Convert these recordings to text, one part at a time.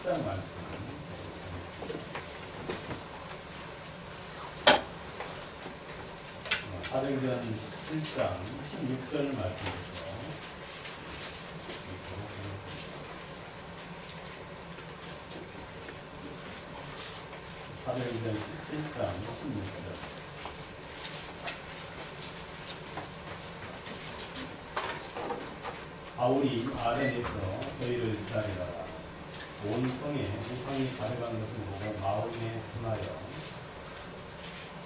17장 말씀. 사도행전 17장 16절 말씀이죠. 사도행전 17장 16절. 바울이 아덴에서 저희를 기다리다가 온 성에 우상이 가득한 것을 보고 마음에 분하여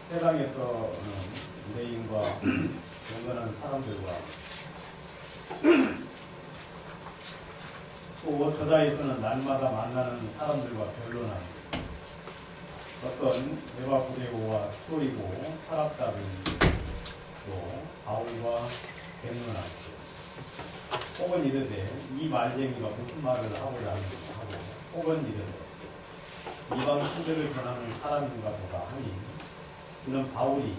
세상에서는 유대인과 경건한 사람들과 또 저자에서는 날마다 만나는 사람들과 변론하니 어떤 에바브레고와 스토이고 타락자들이 또 바울과 변론하니 혹은 이르되 이 말쟁이가 무슨 말을 하고자 하는가 하고 혹은 이르되 이방 신들을 전하는 사람인가 보다 하니 이는 바울이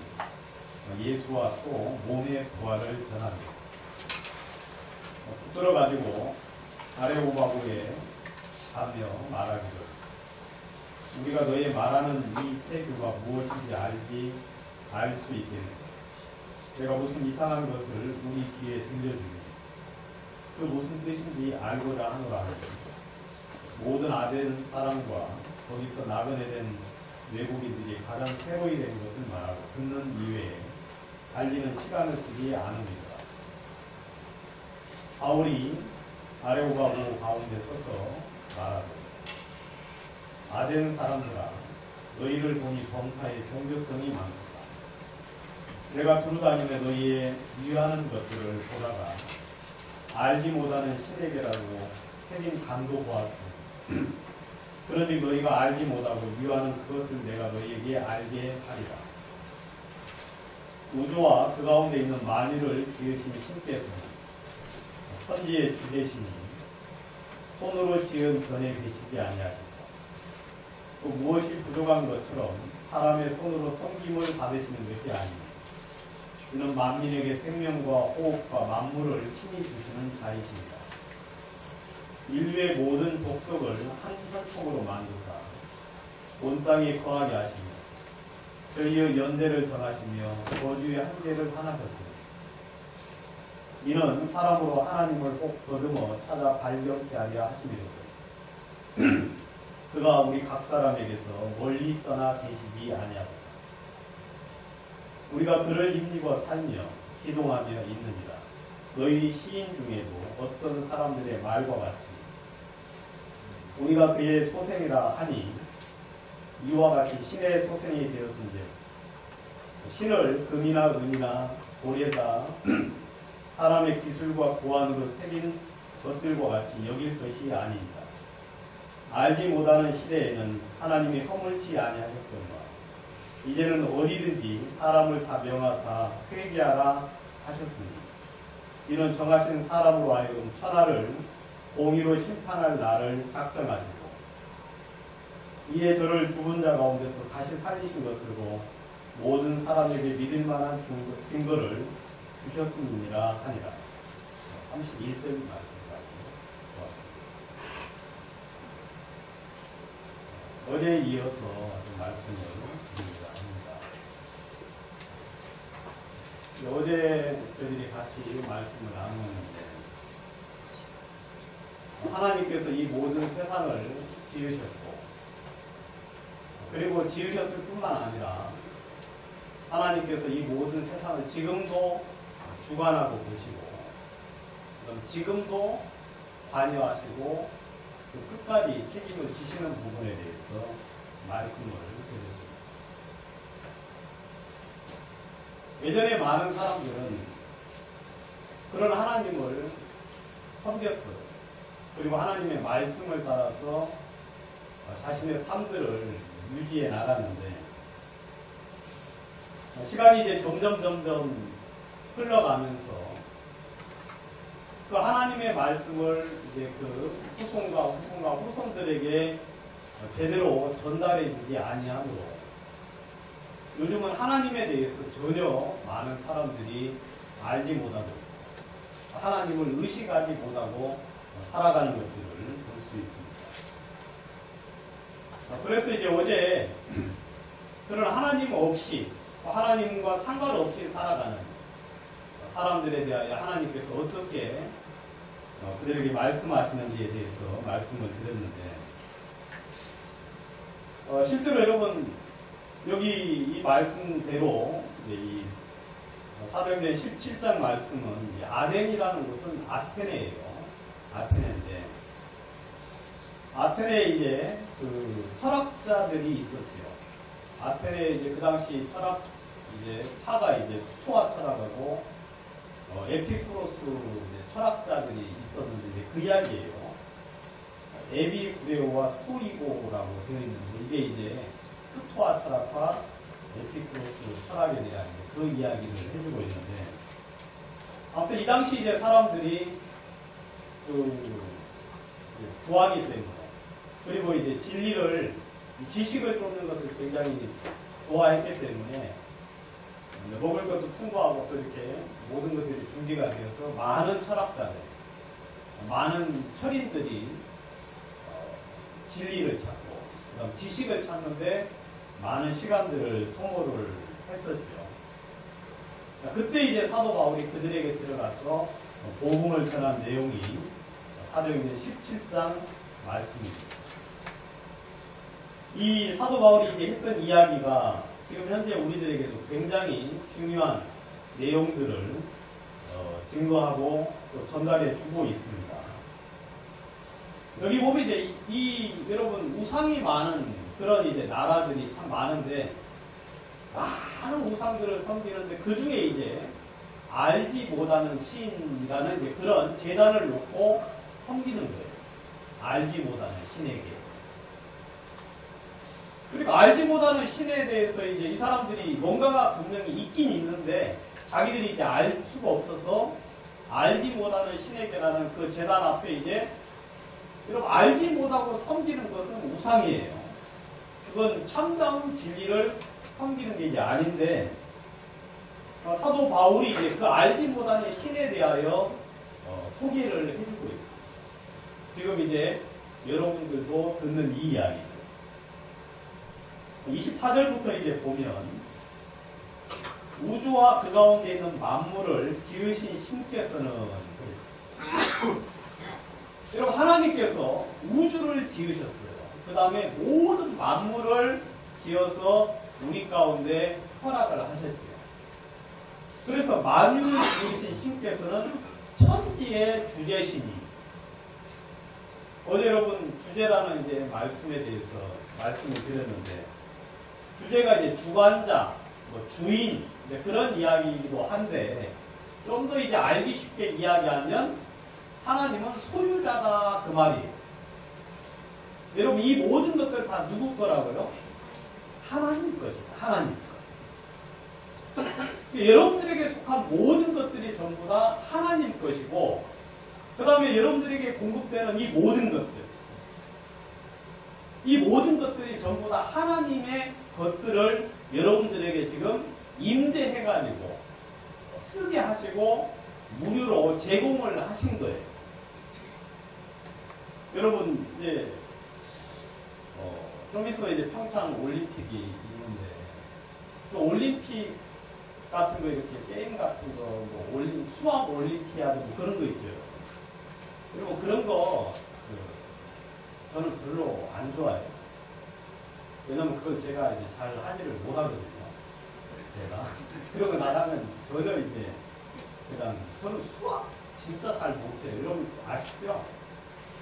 예수와 또 몸의 부활을 전합니다. 붙들어 가지고 아레오바고에 가며 말하기를 우리가 너의 말하는 이 새 교가 무엇인지 알 수 있겠네. 내가 무슨 이상한 것을 우리 귀에 들려주니 그 무슨 뜻인지 알고자 하노라. 모든 아덴 사람과 거기서 나그네 된 외국인들이 가장 새로이 된 것을 말하고 듣는 이외에 달리는 시간을 쓰지 않습니다. 바울이 아레오바고 가운데 서서 말하고 아덴 사람들아 너희를 보니 범사에 종교성이 많도다. 내가 두루다니며 너희의 유하는 것들을 보다가 알지 못하는 신에게라고 새긴 간도 보았으니 그러니 너희가 알지 못하고 유하는 그것을 내가 너희에게 알게 하리라. 우주와 그 가운데 있는 만유를 지으신 신께서는 천지의 주되시니 손으로 지은 전에 계시지 아니하시고 또 무엇이 부족한 것처럼 사람의 손으로 섬김을 받으시는 것이 아니니 이는 만민에게 생명과 호흡과 만물을 친히 주시는 자이십니다. 인류의 모든 족속을 한 혈통으로 만드사 온 땅에 거하게 하시며 저희의 연대를 전하시며 거주의 한계를 하나셨으니 이는 사람으로 하나님을 꼭 더듬어 찾아 발견케 하려 하심이로되 그가 우리 각 사람에게서 멀리 떠나 계시지 아니하고 우리가 그를 힘입어 살며 기동하며 있느니라. 너희 시인 중에도 어떤 사람들의 말과 같이 우리가 그의 소생이라 하니 이와 같이 신의 소생이 되었은즉 신을 금이나 은이나 돌에다 사람의 기술과 고안으로 새긴 것들과 같이 여길 것이 아닙니다. 알지 못하는 시대에는 하나님이 허물지 아니하셨거니와 이제는 어디든지 사람을 다 명하사 회개하라 하셨으니 이는 정하신 사람으로 하여금 천하를 공의로 심판할 날을 작정하시고 이에 저를 죽은 자 가운데서 다시 살리신 것으로 모든 사람에게 믿을 만한 증거를 주셨음이니라 하니라. 31절 말씀까지 보았습니다. 어제에 이어서 말씀을 드립니다. 어제 저희들이 같이 말씀을 나누었는데 하나님께서 이 모든 세상을 지으셨고 그리고 지으셨을 뿐만 아니라 하나님께서 이 모든 세상을 지금도 주관하고 계시고 지금도 관여하시고 끝까지 책임을 지시는 부분에 대해서 말씀을 드렸습니다. 예전에 많은 사람들은 그런 하나님을 섬겼어요. 그리고 하나님의 말씀을 따라서 자신의 삶들을 유지해 나갔는데 시간이 이제 점점 흘러가면서 그 하나님의 말씀을 이제 그 후손과 후손들에게 제대로 전달해 주지 아니하므로 요즘은 하나님에 대해서 전혀 많은 사람들이 알지 못하고 하나님을 의식하지 못하고 살아가는 것들을 볼 수 있습니다. 그래서 이제 어제 그런 하나님 없이 하나님과 상관없이 살아가는 사람들에 대하여 하나님께서 어떻게 그들에게 말씀하시는지에 대해서 말씀을 드렸는데 실제로 여러분 여기 이 말씀대로 이 사도행전 17장 말씀은 아덴이라는 곳은 아테네예요. 아테네인데 아테네에 이제 그 철학자들이 있었죠. 아테네에 이제 그 당시 철학 이제 파가 이제 스토아 철학하고 에피쿠로스 철학자들이 있었는데 이제 그 이야기예요. 에비구레오와 스토이고라고 되어 있는데 이게 이제 스토아 철학과 에피쿠로스 철학에 대한 그 이야기를 해주고 있는데 아무튼 이 당시 이제 사람들이 그 구하기 때문에 그리고 이제 진리를 지식을 쫓는 것을 굉장히 좋아했기 때문에 먹을 것도 풍부하고 또 이렇게 모든 것들이 준비가 되어서 많은 철학자들, 많은 철인들이 진리를 찾고 그다음 지식을 찾는데 많은 시간들을 소모를 했었죠. 그때 이제 사도 바울이 그들에게 들어가서 복음을 전한 내용이 사도행전 17장 말씀입니다. 이 사도 바울이 이제 했던 이야기가 지금 현재 우리들에게도 굉장히 중요한 내용들을 증거하고 또 전달해 주고 있습니다. 여기 보면 이제 여러분 우상이 많은 그런 이제 나라들이 참 많은데 많은 우상들을 섬기는데 그 중에 이제 알지 못하는 신이라는 이제 그런 제단을 놓고 섬기는 거예요. 알지 못하는 신에게. 그리고 알지 못하는 신에 대해서 이제 이 사람들이 뭔가가 분명히 있긴 있는데 자기들이 이제 알 수가 없어서 알지 못하는 신에게라는 그 제단 앞에 이제 여러분 알지 못하고 섬기는 것은 우상이에요. 그건 참다운 진리를 섬기는 게 이제 아닌데 사도 바울이 이제 그 알지 못하는 신에 대하여 소개를 해주고 있습니다. 지금 이제 여러분들도 듣는 이 이야기. 24절부터 이제 보면 우주와 그 가운데 있는 만물을 지으신 신께서는 여러분 하나님께서 우주를 지으셨어요. 그 다음에 모든 만물을 지어서 우리 가운데 허락을 하셨죠. 그래서 만유를 지으신 신께서는 천지의 주제시니 어제 여러분 주제라는 이제 말씀에 대해서 말씀을 드렸는데 주제가 이제 주관자, 뭐 주인 그런 이야기이기도 한데 좀 더 이제 알기 쉽게 이야기하면 하나님은 소유자다 그 말이에요. 여러분 이 모든 것들 다 누구 거라고요? 하나님 것이다. 하나님 것. 여러분들에게 속한 모든 것들이 전부 다 하나님 것이고 그 다음에 여러분들에게 공급되는 이 모든 것들이 전부 다 하나님의 것들을 여러분들에게 지금 임대해가지고 쓰게 하시고 무료로 제공을 하신 거예요. 여러분 이제 좀 있으면 이제 평창 올림픽이 있는데 그 올림픽 같은 거 이렇게 게임 같은 거 뭐 수학 올림피아드 뭐 그런 거 있죠. 그리고 그런 거 저는 별로 안 좋아해요. 왜냐면 그걸 제가 이제 잘 하지를 못하거든요. 제가. 그러고 나가면 전혀 이제 그냥 저는 수학 진짜 잘 못해요. 여러분 아시죠?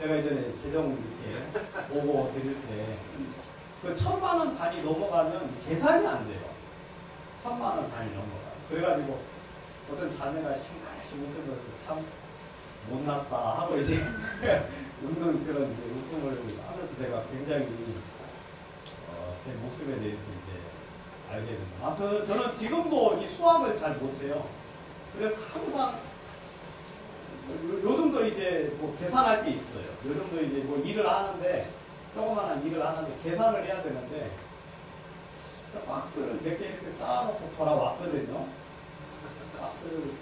제가 이전에 재정 이렇게 보고 드릴 때 그 1000만원 단위 넘어가면 계산이 안 돼요. 1000만원 단위 넘어가요. 그래가지고 어떤 자매가 심각히 웃으면서 참 못났다 하고 이제 웃는 그런 이제 웃음을 하면서 내가 굉장히 제 모습에 대해서 이제 알게 됩니다. 아무튼 저는 지금도 이 수학을 잘 못해요. 그래서 항상 요즘도 이제 뭐 계산할 게 있어요. 요즘도 이제 뭐 일을 하는데 조그마한 일을 하는데 계산을 해야 되는데 박스를 몇 개 이렇게 쌓아놓고 돌아왔거든요. 박스를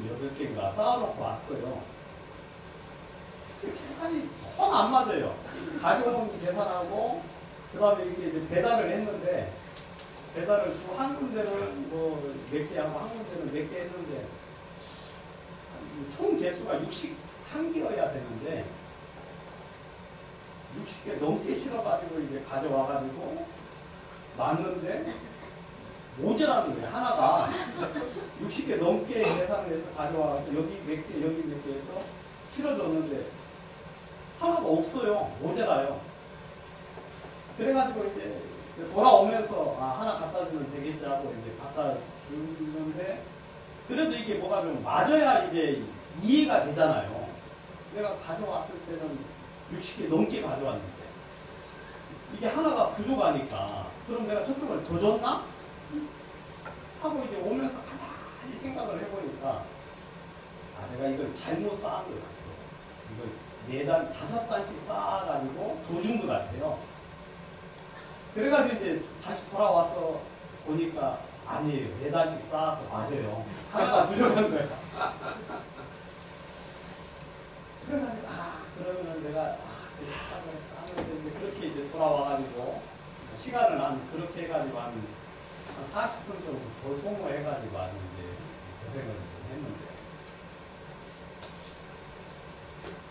28개인가 쌓아놓고 왔어요. 계산이 통 안 맞아요. 가져온 계산하고 그 다음에 이렇게 이제 배달을 했는데 배달을 한 군데는 뭐 몇 개 하고 한 군데는 몇 개 했는데 총 개수가 61개여야 되는데 60개 넘게 실어가지고 이제 가져와가지고 놨는데 모자라는 거예요. 하나가 60개 넘게 계산을 해서 가져와서 여기 몇 개, 여기 몇 개 해서 실어줬는데 하나가 없어요. 모자라요. 그래가지고 이제 돌아오면서 하나 갖다 주면 되겠지 하고 이제 갖다 주는데 그래도 이게 뭐가 좀 맞아야 이제 이해가 되잖아요. 내가 가져왔을 때는 60개 넘게 가져왔는데 이게 하나가 부족하니까 그럼 내가 저쪽을 더 줬나? 하고 이제 오면서 가만히 생각을 해보니까 내가 이걸 잘못 쌓은 것 같아요. 이걸 4단, 5단씩 쌓아가지고 더 준 것 같아요. 그래가지고 이제 다시 돌아와서 보니까 아니에요. 4단씩 쌓아서 맞아요. 하나가 부족한 거예요. 그래가지고 그러면은 내가 그렇게 이제 돌아와가지고 시간을 그렇게 해가지고 한 40분 정도 더 소모해가지고 이제 고생을 했는데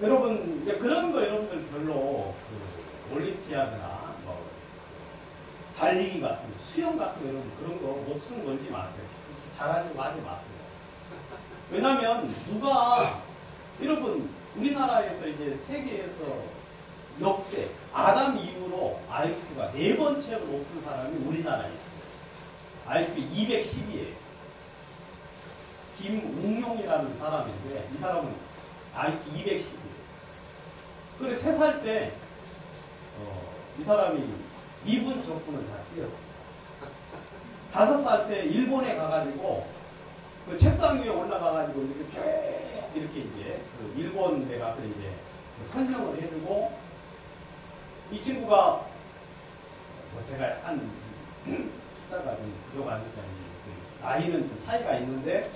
여러분 이제 그런 거 여러분들 별로 올림피아드나 뭐 달리기 같은 거, 수영 같은 거 여러분 그런 거 목숨 걸지 마세요. 잘하지고 하지 마세요. 왜냐면 누가 여러분 우리나라에서 이제 세계에서 역대 아담 이후로 IQ가 4번째로 높은 사람이 우리나라에 있어요. IQ 210이에요. 김웅용이라는 사람인데 이 사람은 IQ 210이에요. 그래 3살 때 이 사람이 미분 적분을 다 뛰었어요. 5살 때 일본에 가가지고 그 책상 위에 올라가가지고 이렇게 쭉 이렇게 이제 그 일본에 가서 이제 선정을 해주고 이 친구가 뭐 제가 한 숫자가 좀 부족하니까 나이는 좀 차이가 있는데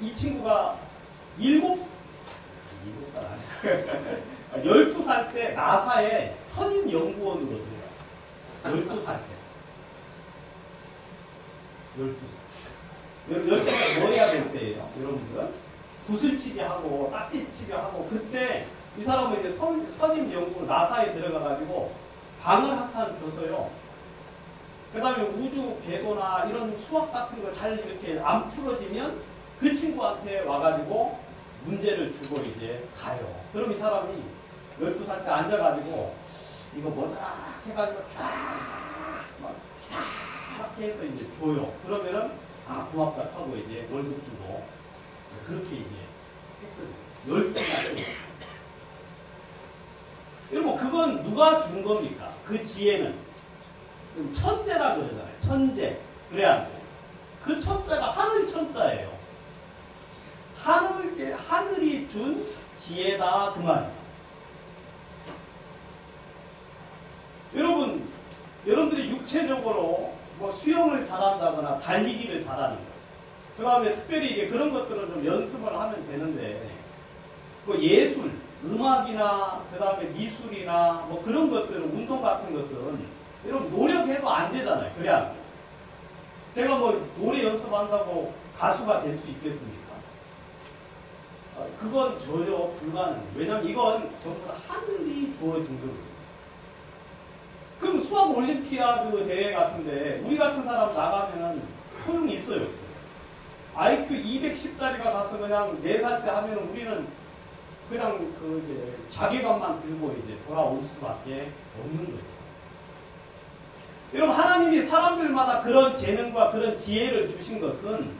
이 친구가 7살 아니에요. 12살 때 나사에 선임 연구원으로 들어갔어요. 12살 때. 12살. 12살 뭐 해야 될 때예요, 여러분들? 구슬치기 하고, 딱지치기 하고, 그때 이 사람은 이제 선임 연구로 나사에 들어가가지고 방울학탄 줘서요. 그 다음에 우주 궤도나 이런 수학 같은 거 잘 이렇게 안 풀어지면 그 친구한테 와가지고 문제를 주고 이제 가요. 그럼 이 사람이 12살 때 앉아가지고 이거 뭐더라 해가지고 쫙 해서 이제 줘요. 그러면은 고맙다 하고 이제 월급 주고 그렇게 이제 했거든요. 12살 때. 여러분 그건 누가 준 겁니까? 그 지혜는 천재라 그러잖아요. 천재. 그래야 안 돼요. 그 천자가 하늘 천자예요. 하늘이 준 지혜다 그 말이에요. 여러분들이 육체적으로 뭐 수영을 잘한다거나 달리기를 잘하는 거예요. 그 다음에 특별히 이제 그런 것들을 좀 연습을 하면 되는데 그 예술, 음악이나 그 다음에 미술이나 뭐 그런 것들은 운동 같은 것은 여러분 노력해도 안 되잖아요. 그래야 안 돼요. 제가 뭐 노래 연습한다고 가수가 될 수 있겠습니까? 그건 전혀 불가능해요. 왜냐면 이건 전부 다 하늘이 주어진 거거든요. 그럼 수학 올림피아드 대회 같은데 우리 같은 사람 나가면은 소용이 있어요, 없어요? IQ 210짜리가 가서 그냥 4살 때 하면 우리는 그냥 그 이제 자괴감만 들고 이제 돌아올 수밖에 없는 거예요. 여러분 하나님이 사람들마다 그런 재능과 그런 지혜를 주신 것은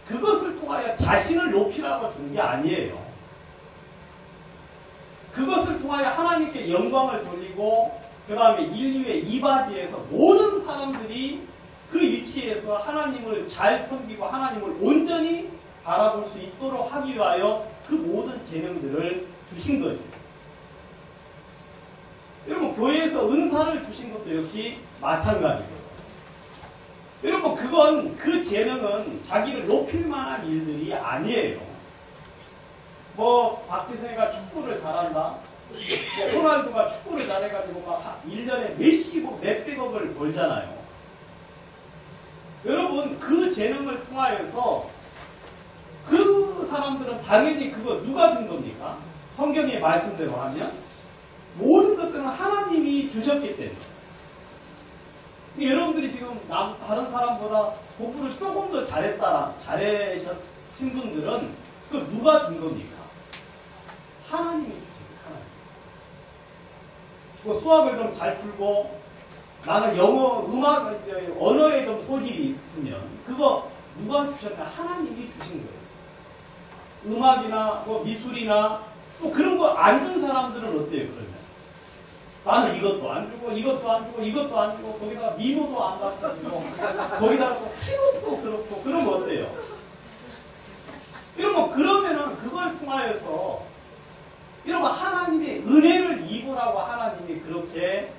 그것을 통하여 자신을 높이라고 준 게 아니에요. 그것을 통하여 하나님께 영광을 돌리고 그 다음에 인류의 이바지에서 모든 사람들이 그 위치에서 하나님을 잘 섬기고 하나님을 온전히 바라볼 수 있도록 하기 위하여 그 모든 재능들을 주신 거죠. 여러분 교회에서 은사를 주신 것도 역시 마찬가지고요. 여러분 그건 그 재능은 자기를 높일 만한 일들이 아니에요. 뭐 박지성이가 축구를 잘한다. 호날두가 축구를 잘해가지고 막 1년에 몇십억, 몇백억을 벌잖아요. 여러분, 그 재능을 통하여서 그 사람들은 당연히 그거 누가 준 겁니까? 성경의 말씀대로 하면 모든 것들은 하나님이 주셨기 때문에. 여러분들이 지금 다른 사람보다 공부를 조금 더 잘하신 분들은 그 누가 준 겁니까? 하나님이 주신 거예요. 하나님. 수학을 좀 잘 풀고 나는 영어, 음악, 언어에 좀 소질이 있으면 그거 누가 주셨나? 하나님이 주신 거예요. 음악이나 미술이나 또 그런 거 안 준 사람들은 어때요? 그러면 나는 이것도 안 주고 이것도 안 주고 이것도 안 주고 거기다가 미모도 안 갖고 거기다가 또 키도 그렇고 그러면 어때요? 이러면 그러면은 그걸 통하여서 이러면 하나님의 은혜를 입으라고 하나님이 그렇게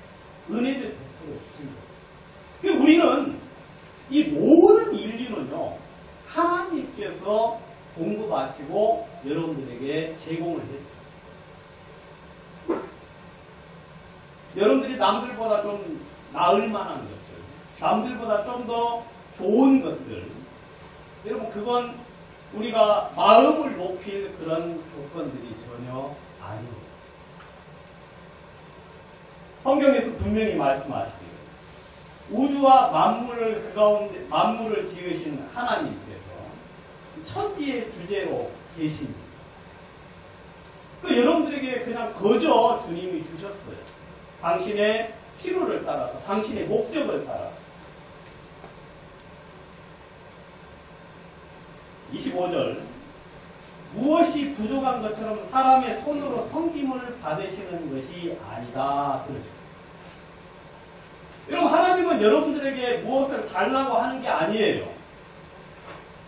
은혜를 베풀어 주신 거예요. 우리는 이 모든 인류는요 하나님께서 공급하시고 여러분들에게 제공을 해줘요. 여러분들이 남들보다 좀 나을 만한 것들, 남들보다 좀 더 좋은 것들, 여러분 그건 우리가 마음을 높일 그런 조건들이 전혀 아닙니다. 성경에서 분명히 말씀하시기를 우주와 만물을 그 가운데 만물을 지으신 하나님께서 천지의 주제로 계십니다. 여러분들에게 그냥 거저 주님이 주셨어요. 당신의 필요를 따라서, 당신의 목적을 따라서. 25절 무엇이 부족한 것처럼 사람의 손으로 섬김을 받으시는 것이 아니다. 그러죠. 여러분 하나님은 여러분들에게 무엇을 달라고 하는 게 아니에요.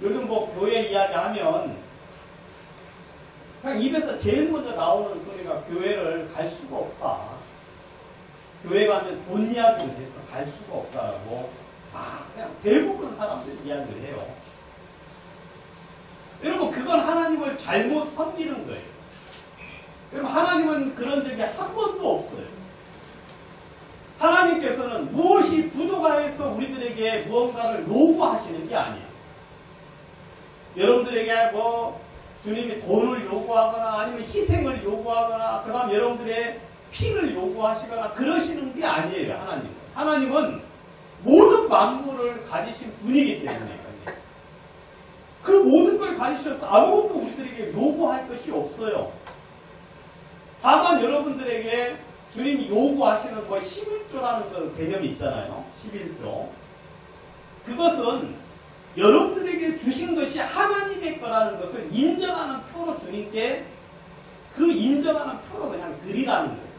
요즘 교회 이야기하면 그냥 입에서 제일 먼저 나오는 소리가 교회를 갈 수가 없다. 교회 가면 돈 이야기를 해서 갈 수가 없다라고 그냥 대부분 사람들이 이야기를 해요. 여러분 그건 하나님을 잘못 섬기는 거예요. 여러분 하나님은 그런 적이 한 번도 없어요. 하나님께서는 무엇이 부족하여서 우리들에게 무언가를 요구하시는 게 아니에요. 여러분들에게 주님이 돈을 요구하거나 아니면 희생을 요구하거나 그 다음 여러분들의 피를 요구하시거나 그러시는 게 아니에요. 하나님은. 하나님은 모든 만물을 가지신 분이기 때문에 그 모든 걸 가지셔서 아무것도 우리들에게 요구할 것이 없어요. 다만 여러분들에게 주님이 요구하시는 11조라는 그 개념이 있잖아요. 11조. 그것은 여러분들에게 주신 것이 하나님의 거라는 것을 인정하는 표로 주님께 그 인정하는 표로 그냥 드리라는 거예요.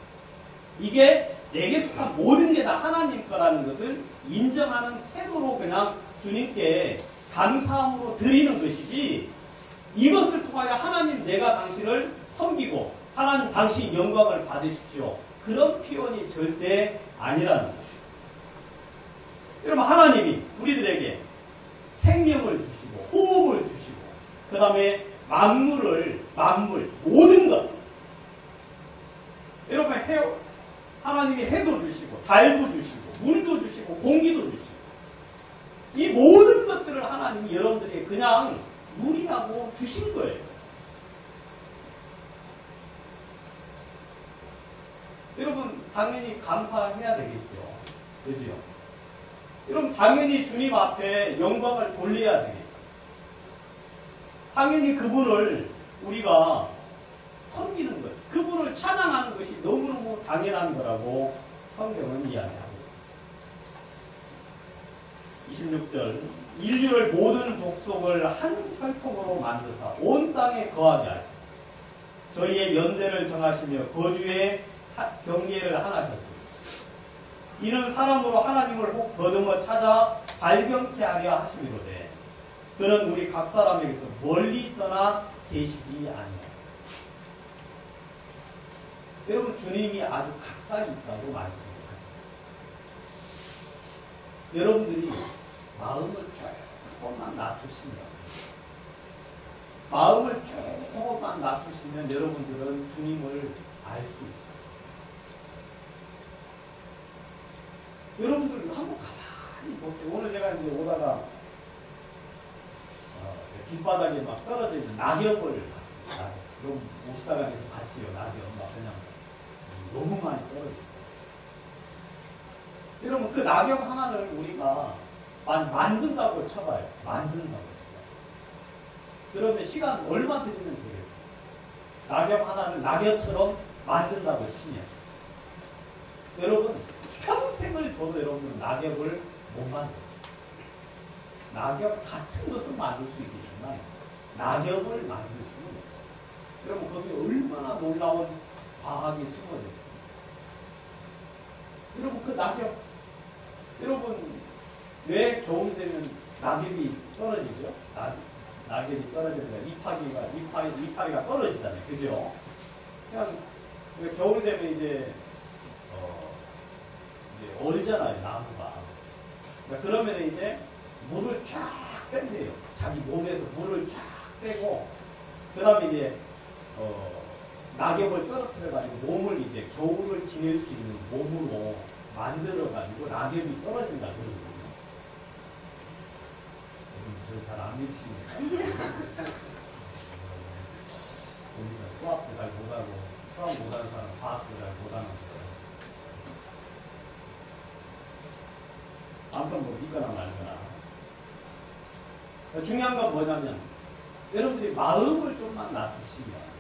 이게 내게 속한 모든 게 다 하나님 거라는 것을 인정하는 태도로 그냥 주님께 감사함으로 드리는 것이지 이것을 통하여 하나님 내가 당신을 섬기고 하나님 당신 영광을 받으십시오. 그런 표현이 절대 아니라는 거예요. 여러분 하나님이 우리들에게 생명을 주시고 호흡을 주시고 그 다음에 만물 모든 것 여러분 하나님이 해도 주시고 달도 주시고 물도 주시고 공기도 주시고 이 모든 것들을 하나님이 여러분들에게 그냥 누리라고 주신 거예요. 여러분 당연히 감사해야 되겠죠. 그죠? 여러분 당연히 주님 앞에 영광을 돌려야 되겠죠. 당연히 그분을 우리가 섬기는 것, 그분을 찬양하는 것이 너무너무 당연한 거라고 성경은 이야기하고 있습니다. 26절 인류를 모든 족속을 한 혈통으로 만드사 온 땅에 거하게 하시고 저희의 연대를 정하시며 거주의 경계를 하나 하셨습니다. 이는 사람으로 하나님을 혹 거듭어 찾아 발견케 하려 하심이로되 그는 우리 각 사람에게서 멀리 떠나 계시지 아니하라. 여러분 주님이 아주 가까이 있다고 말씀하십니다. 여러분들이 마음을 조금만 낮추시면 여러분들은 주님을 알 수 있어요. 여러분들 한번 가만히 보세요. 오늘 제가 이제 오다가 길바닥에 막 떨어져 있는 낙엽을 봤습니다. 그럼 오시다가 봤지요. 낙엽 막 그냥 너무 많이 떨어져 있어요. 여러분 그 낙엽 하나를 우리가 만든다고 쳐봐요. 만든다고 쳐봐요. 그러면 시간 얼마 들이면 되겠어요? 낙엽 하나를 낙엽처럼 만든다고 치면 여러분 평생을 줘도 여러분은 낙엽을 못 만들어요. 낙엽 같은 것은 만들 수 있겠지만 낙엽을 만들 수는 없어요. 여러분 거기 얼마나 놀라운 과학이 숨어져 있습니다. 여러분 그 낙엽 여러분 왜 겨울 되면 낙엽이 떨어지죠? 낙엽이 떨어지면 이파리가 떨어지잖아요. 그죠? 그냥 겨울 되면 이제 얼잖아요. 나무가. 그러면 이제 물을 쫙 뺀대요. 자기 몸에서 물을 쫙 빼고 그 다음에 이제 낙엽을 떨어뜨려가지고 몸을 이제 겨울을 지낼 수 있는 몸으로 만들어가지고 낙엽이 떨어진다 그러거든요. 저를 잘 안 믿으시니까. 우리가 수학도 잘 못하고 수학 못하는 사람 과학도 잘 못하는 거예요. 아무튼 뭐 믿거나 말거나. 중요한 건 뭐냐면 여러분들이 마음을 좀만 낮추시면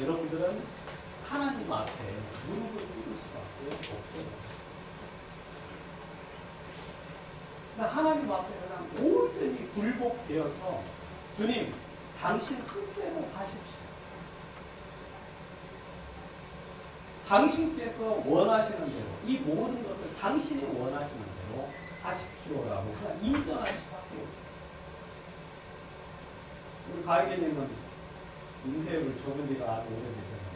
여러분들은 하나님 앞에 무릎을 꿇을 수밖에 없어요. 하나님 앞에 그냥 온전히 굴복되어서 주님 당신 뜻대로 하십시오. 당신께서 원하시는 대로 이 모든 것을 당신이 원하시는 대로 하십시오라고 그냥 인정할 수밖에 없어요. 우리 가이드님은 인쇄를 적은 지가 아주 오래되셨는데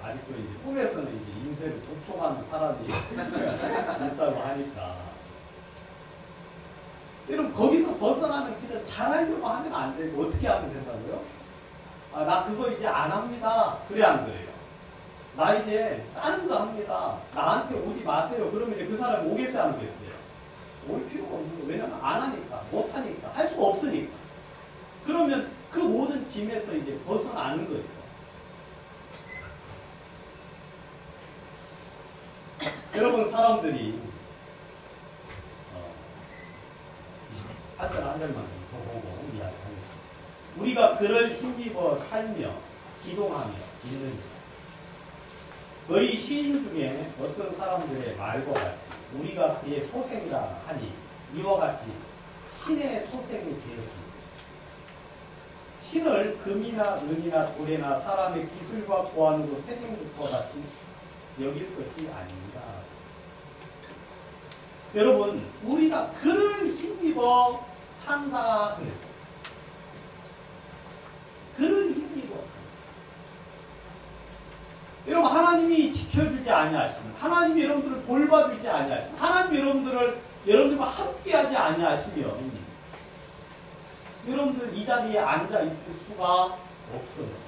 아직도 이제 꿈에서는 이제 인쇄를 독촉하는 사람이 있다고 하니까 여러분 거기서 벗어나는 길을 잘하려고 하면 안 되고 어떻게 하면 된다고요? 아, 나 그거 이제 안 합니다. 그래 안 그래요? 나 이제 다른 거 합니다. 나한테 오지 마세요. 그러면 이제 그 사람이 오겠어요 안 오겠어요? 올 필요가 없는 거예요. 왜냐면 안 하니까 못 하니까 할 수가 없으니까. 그러면 그 모든 짐에서 이제 벗어나는 거예요. 여러분 사람들이 한 절만 더 보고 이야기하겠습니다. 우리가 그를 힘입어 살며 기동하며 있는 너희 시인 중에 어떤 사람들의 말과 같이 우리가 그의 소생이라 하니 이와 같이 신의 소생이 되었습니다. 신을 금이나 은이나 돌에나 사람의 기술과 고안으로 새긴 것과 같이 여길 것이 아닙니다. 여러분 우리가 그를 힘입어 산다 그랬어요. 그를 힘입어 산다. 여러분 하나님이 지켜주지 아니하시면 하나님이 여러분들을 돌봐주지 아니하시면 하나님이 여러분들과 함께하지 아니하시면 여러분들 이 자리에 앉아 있을 수가 없어요.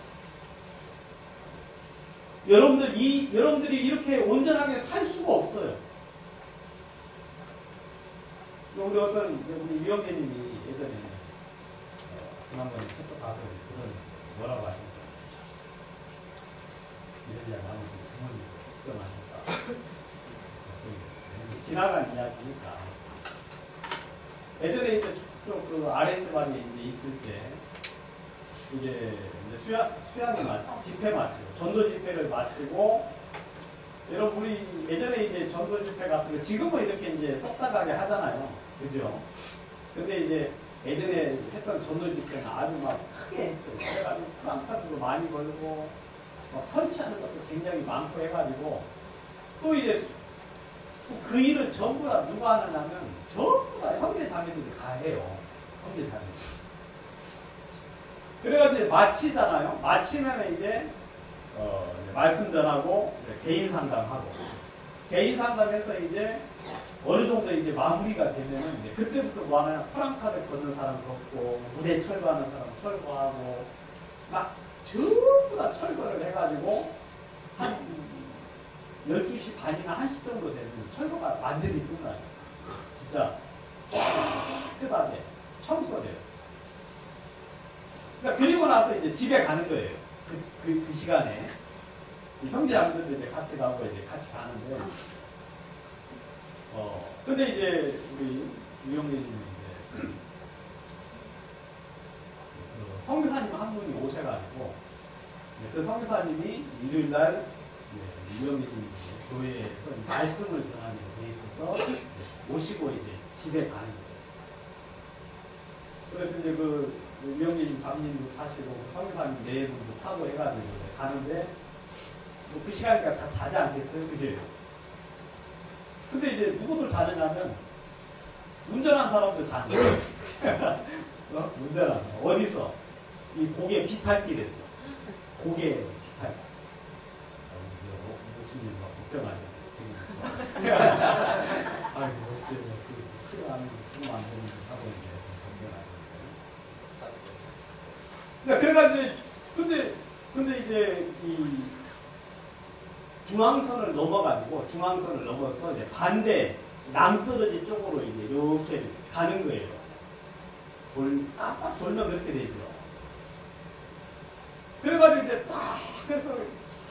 여러분들이 이렇게 온전하게 살 수가 없어요. 우리 우리 위원장님이 예전에 지난번에 책도 가서 그런 뭐라고 하셨어요? 이래야 나머지 부모님이 걱정하셨다. 지나간 이야기니까. 예전에 이제 그 아랫집안에 이제 있을 때 이제 수양이 마치고 집회 마치고 전도 집회를 마치고 여러분 우리 예전에 이제 전도 집회 같은 거 지금은 이렇게 이제 속닥하게 하잖아요. 그죠? 근데 이제 예전에 했던 전도 집회는 아주 막 크게 했어요. 그래가지고 프랑카드도 많이 걸고 막 설치하는 것도 굉장히 많고 해가지고 또 이제 그 일을 전부 다 누가 하느냐면 전부 다 형제 자매들이 다 해요. 형제 자매. 그래가지고 이제 마치잖아요. 마치면 이제 말씀 전하고 개인 상담하고 개인 상담해서 이제 어느 정도 이제 마무리가 되면은 이제 그때부터 뭐 하나요? 프랑카드 걷는 사람 걷고 무대 철거하는 사람 철거하고 막 전부 다 철거를 해가지고 한 12시 반이나 1시 정도 되면 철거가 완전히 끝나요. 진짜 깨끗하게 청소가 되었어요. 그러니까 그리고 나서 이제 집에 가는 거예요. 그 시간에. 형제자매들도 이제 같이 가고 이제 같이 가는데, 근데 이제 우리 유영민님이 이제 그 선교사님 한 분이 오셔가지고, 그 선교사님이 일요일날 유영민님 교회에서 말씀을 전하는 데 있어서 오시고 이제 집에 가는 거예요. 그래서 이제 그 유영민 장님도 타시고 선교사님 네 분도 타고 해가지고 가는데 그 시간이니까 다 자지 않겠어요? 그죠? 근데 이제 누구들 자느냐면 운전한 사람도 자는 거예요. 운전한 사람. 어디서? 이 고개 비탈길에서. 고개 비탈길. 목수님 막 걱정하죠. 아이고, 어째, 그거 안 되는데 하고 이제 걱정하죠. 그래가지고, 근데 이제 이 중앙선을 넘어서 이제 반대 남떨어지 쪽으로 이제 이렇게 가는 거예요. 딱 돌면 그렇게 되죠. 그래가지고 이제 딱 해서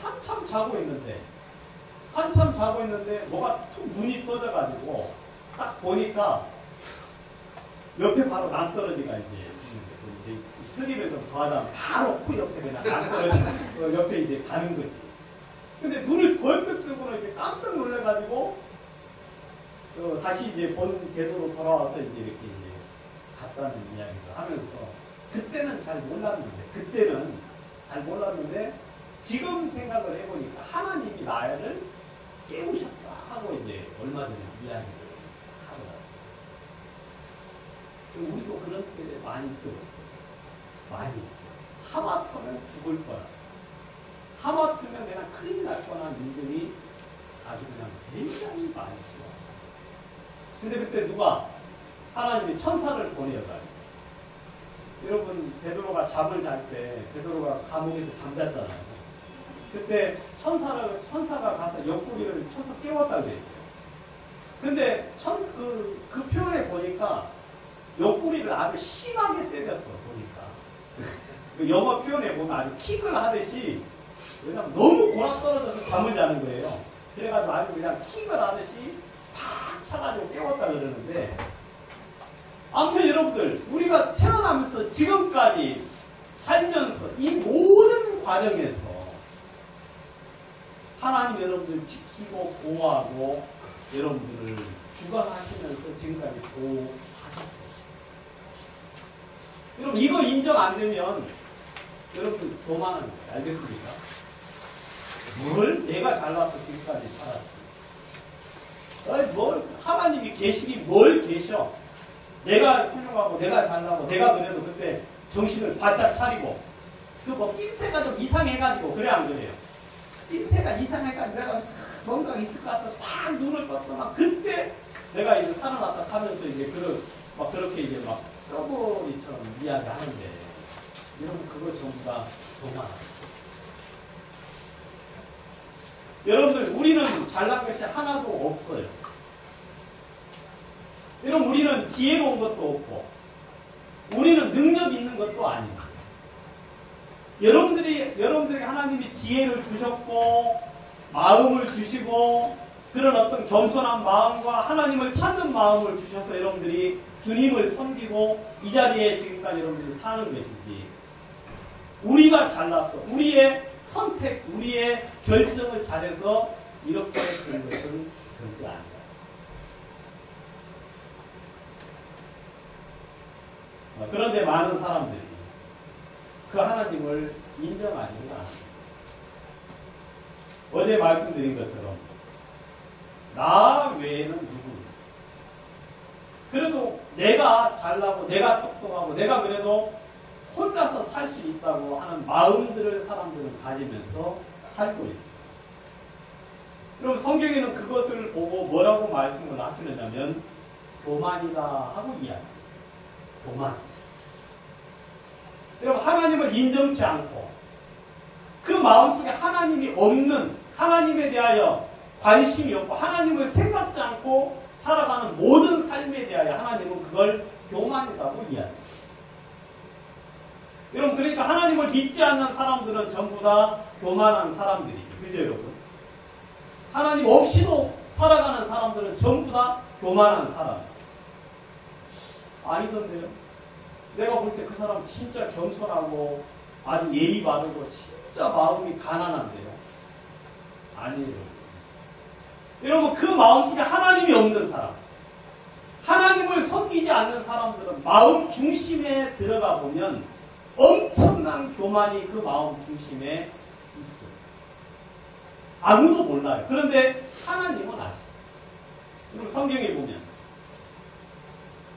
한참 자고 있는데 뭐가 툭 눈이 떠져가지고 딱 보니까 옆에 바로 남떨어지가 이제 스릴을 좀 더하자면 바로 코 옆에 그냥 남떨어지 옆에 이제 가는 거지. 근데 눈을 벌떡 뜨고 이렇게 깜짝 놀래가지고 다시 이제 본 궤도로 돌아와서 이제 이렇게 이제 갔다는 이야기를 하면서 그때는 잘 몰랐는데 지금 생각을 해보니까 하나님이 나를 깨우셨다 하고 이제 얼마 전에 이야기를 하더라고요. 우리도 그런 때 많이 있어요. 많이 있죠. 하마터면 죽을 거야. 하마터면 내가 큰일 날 뻔한 일들이 아주 그냥 굉장히 많이 있어요. 근데 그때 누가 하나님이 천사를 보내어가지고 여러분 베드로가 잠을 잘 때 베드로가 감옥에서 잠잤잖아요. 그때 천사가 가서 옆구리를 쳐서 깨웠다고 그랬어요. 근데 그 표현에 보니까 옆구리를 아주 심하게 때렸어 보니까. 그 영어 표현에 보면 아주 킥을 하듯이 왜냐면 너무 골아 떨어져서 잠을 자는 거예요. 그래가지고 아주 그냥 킥을 하듯이 팍 차가지고 깨웠다 그러는데 아무튼 여러분들 우리가 태어나면서 지금까지 살면서 이 모든 과정에서 하나님 여러분들 지키고 보호하고 여러분들을 주관하시면서 지금까지 보호하셨어요. 여러분 이거 인정 안 되면 여러분들 교만한 거예요. 알겠습니까? 뭘 내가 잘나서 지금까지 살았지. 뭘 하나님이 계시기 뭘 계셔. 내가 훌륭하고 내가 잘나고 내가 그래도 그때 정신을 바짝 차리고 그 뭐 낌새가 좀 이상해가지고 그래 안 그래요? 낌새가 이상해가지고 내가 뭔가 있을 것 같아서 딱 눈을 떴더만 그때 내가 이제 살아났다 하면서 이제 막 그렇게 이제 막 떠보리처럼 이야기하는데 여러분 그거 전부 다 교만. 여러분들 우리는 잘난 것이 하나도 없어요. 여러분 우리는 지혜로운 것도 없고 우리는 능력 있는 것도 아닙니다. 여러분들이 하나님이 지혜를 주셨고 마음을 주시고 그런 어떤 겸손한 마음과 하나님을 찾는 마음을 주셔서 여러분들이 주님을 섬기고 이 자리에 지금까지 여러분들이 사는 것이지 우리가 잘나서 우리의 선택, 우리의 결정을 잘해서 이렇게 된 것은 절대 아니다. 그런데 많은 사람들이 그 하나님을 인정하지는 않습니다. 어제 말씀드린 것처럼 나 외에는 누구냐. 그래도 내가 잘나고 내가 똑똑하고 내가 그래도 혼자서 살 수 있다고 하는 마음들을 사람들은 가지면서 살고 있어요. 그럼 성경에는 그것을 보고 뭐라고 말씀을 하시느냐면 교만이다 하고 이야기합니다. 교만. 여러분 하나님을 인정치 않고 그 마음속에 하나님이 없는, 하나님에 대하여 관심이 없고 하나님을 생각지 않고 살아가는 모든 삶에 대하여 하나님은 그걸 교만이라고 이해합니다. 여러분, 그러니까 하나님을 믿지 않는 사람들은 전부 다 교만한 사람들이죠. 그죠, 여러분? 하나님 없이도 살아가는 사람들은 전부 다 교만한 사람. 아니던데요? 내가 볼 때 그 사람 진짜 겸손하고 아주 예의 바르고 진짜 마음이 가난한데요. 아니에요. 여러분, 그 마음속에 하나님이 없는 사람, 하나님을 섬기지 않는 사람들은 마음 중심에 들어가 보면 엄청난 교만이 그 마음 중심에 있어요. 아무도 몰라요. 그런데 하나님은 아시죠. 여러분, 성경에 보면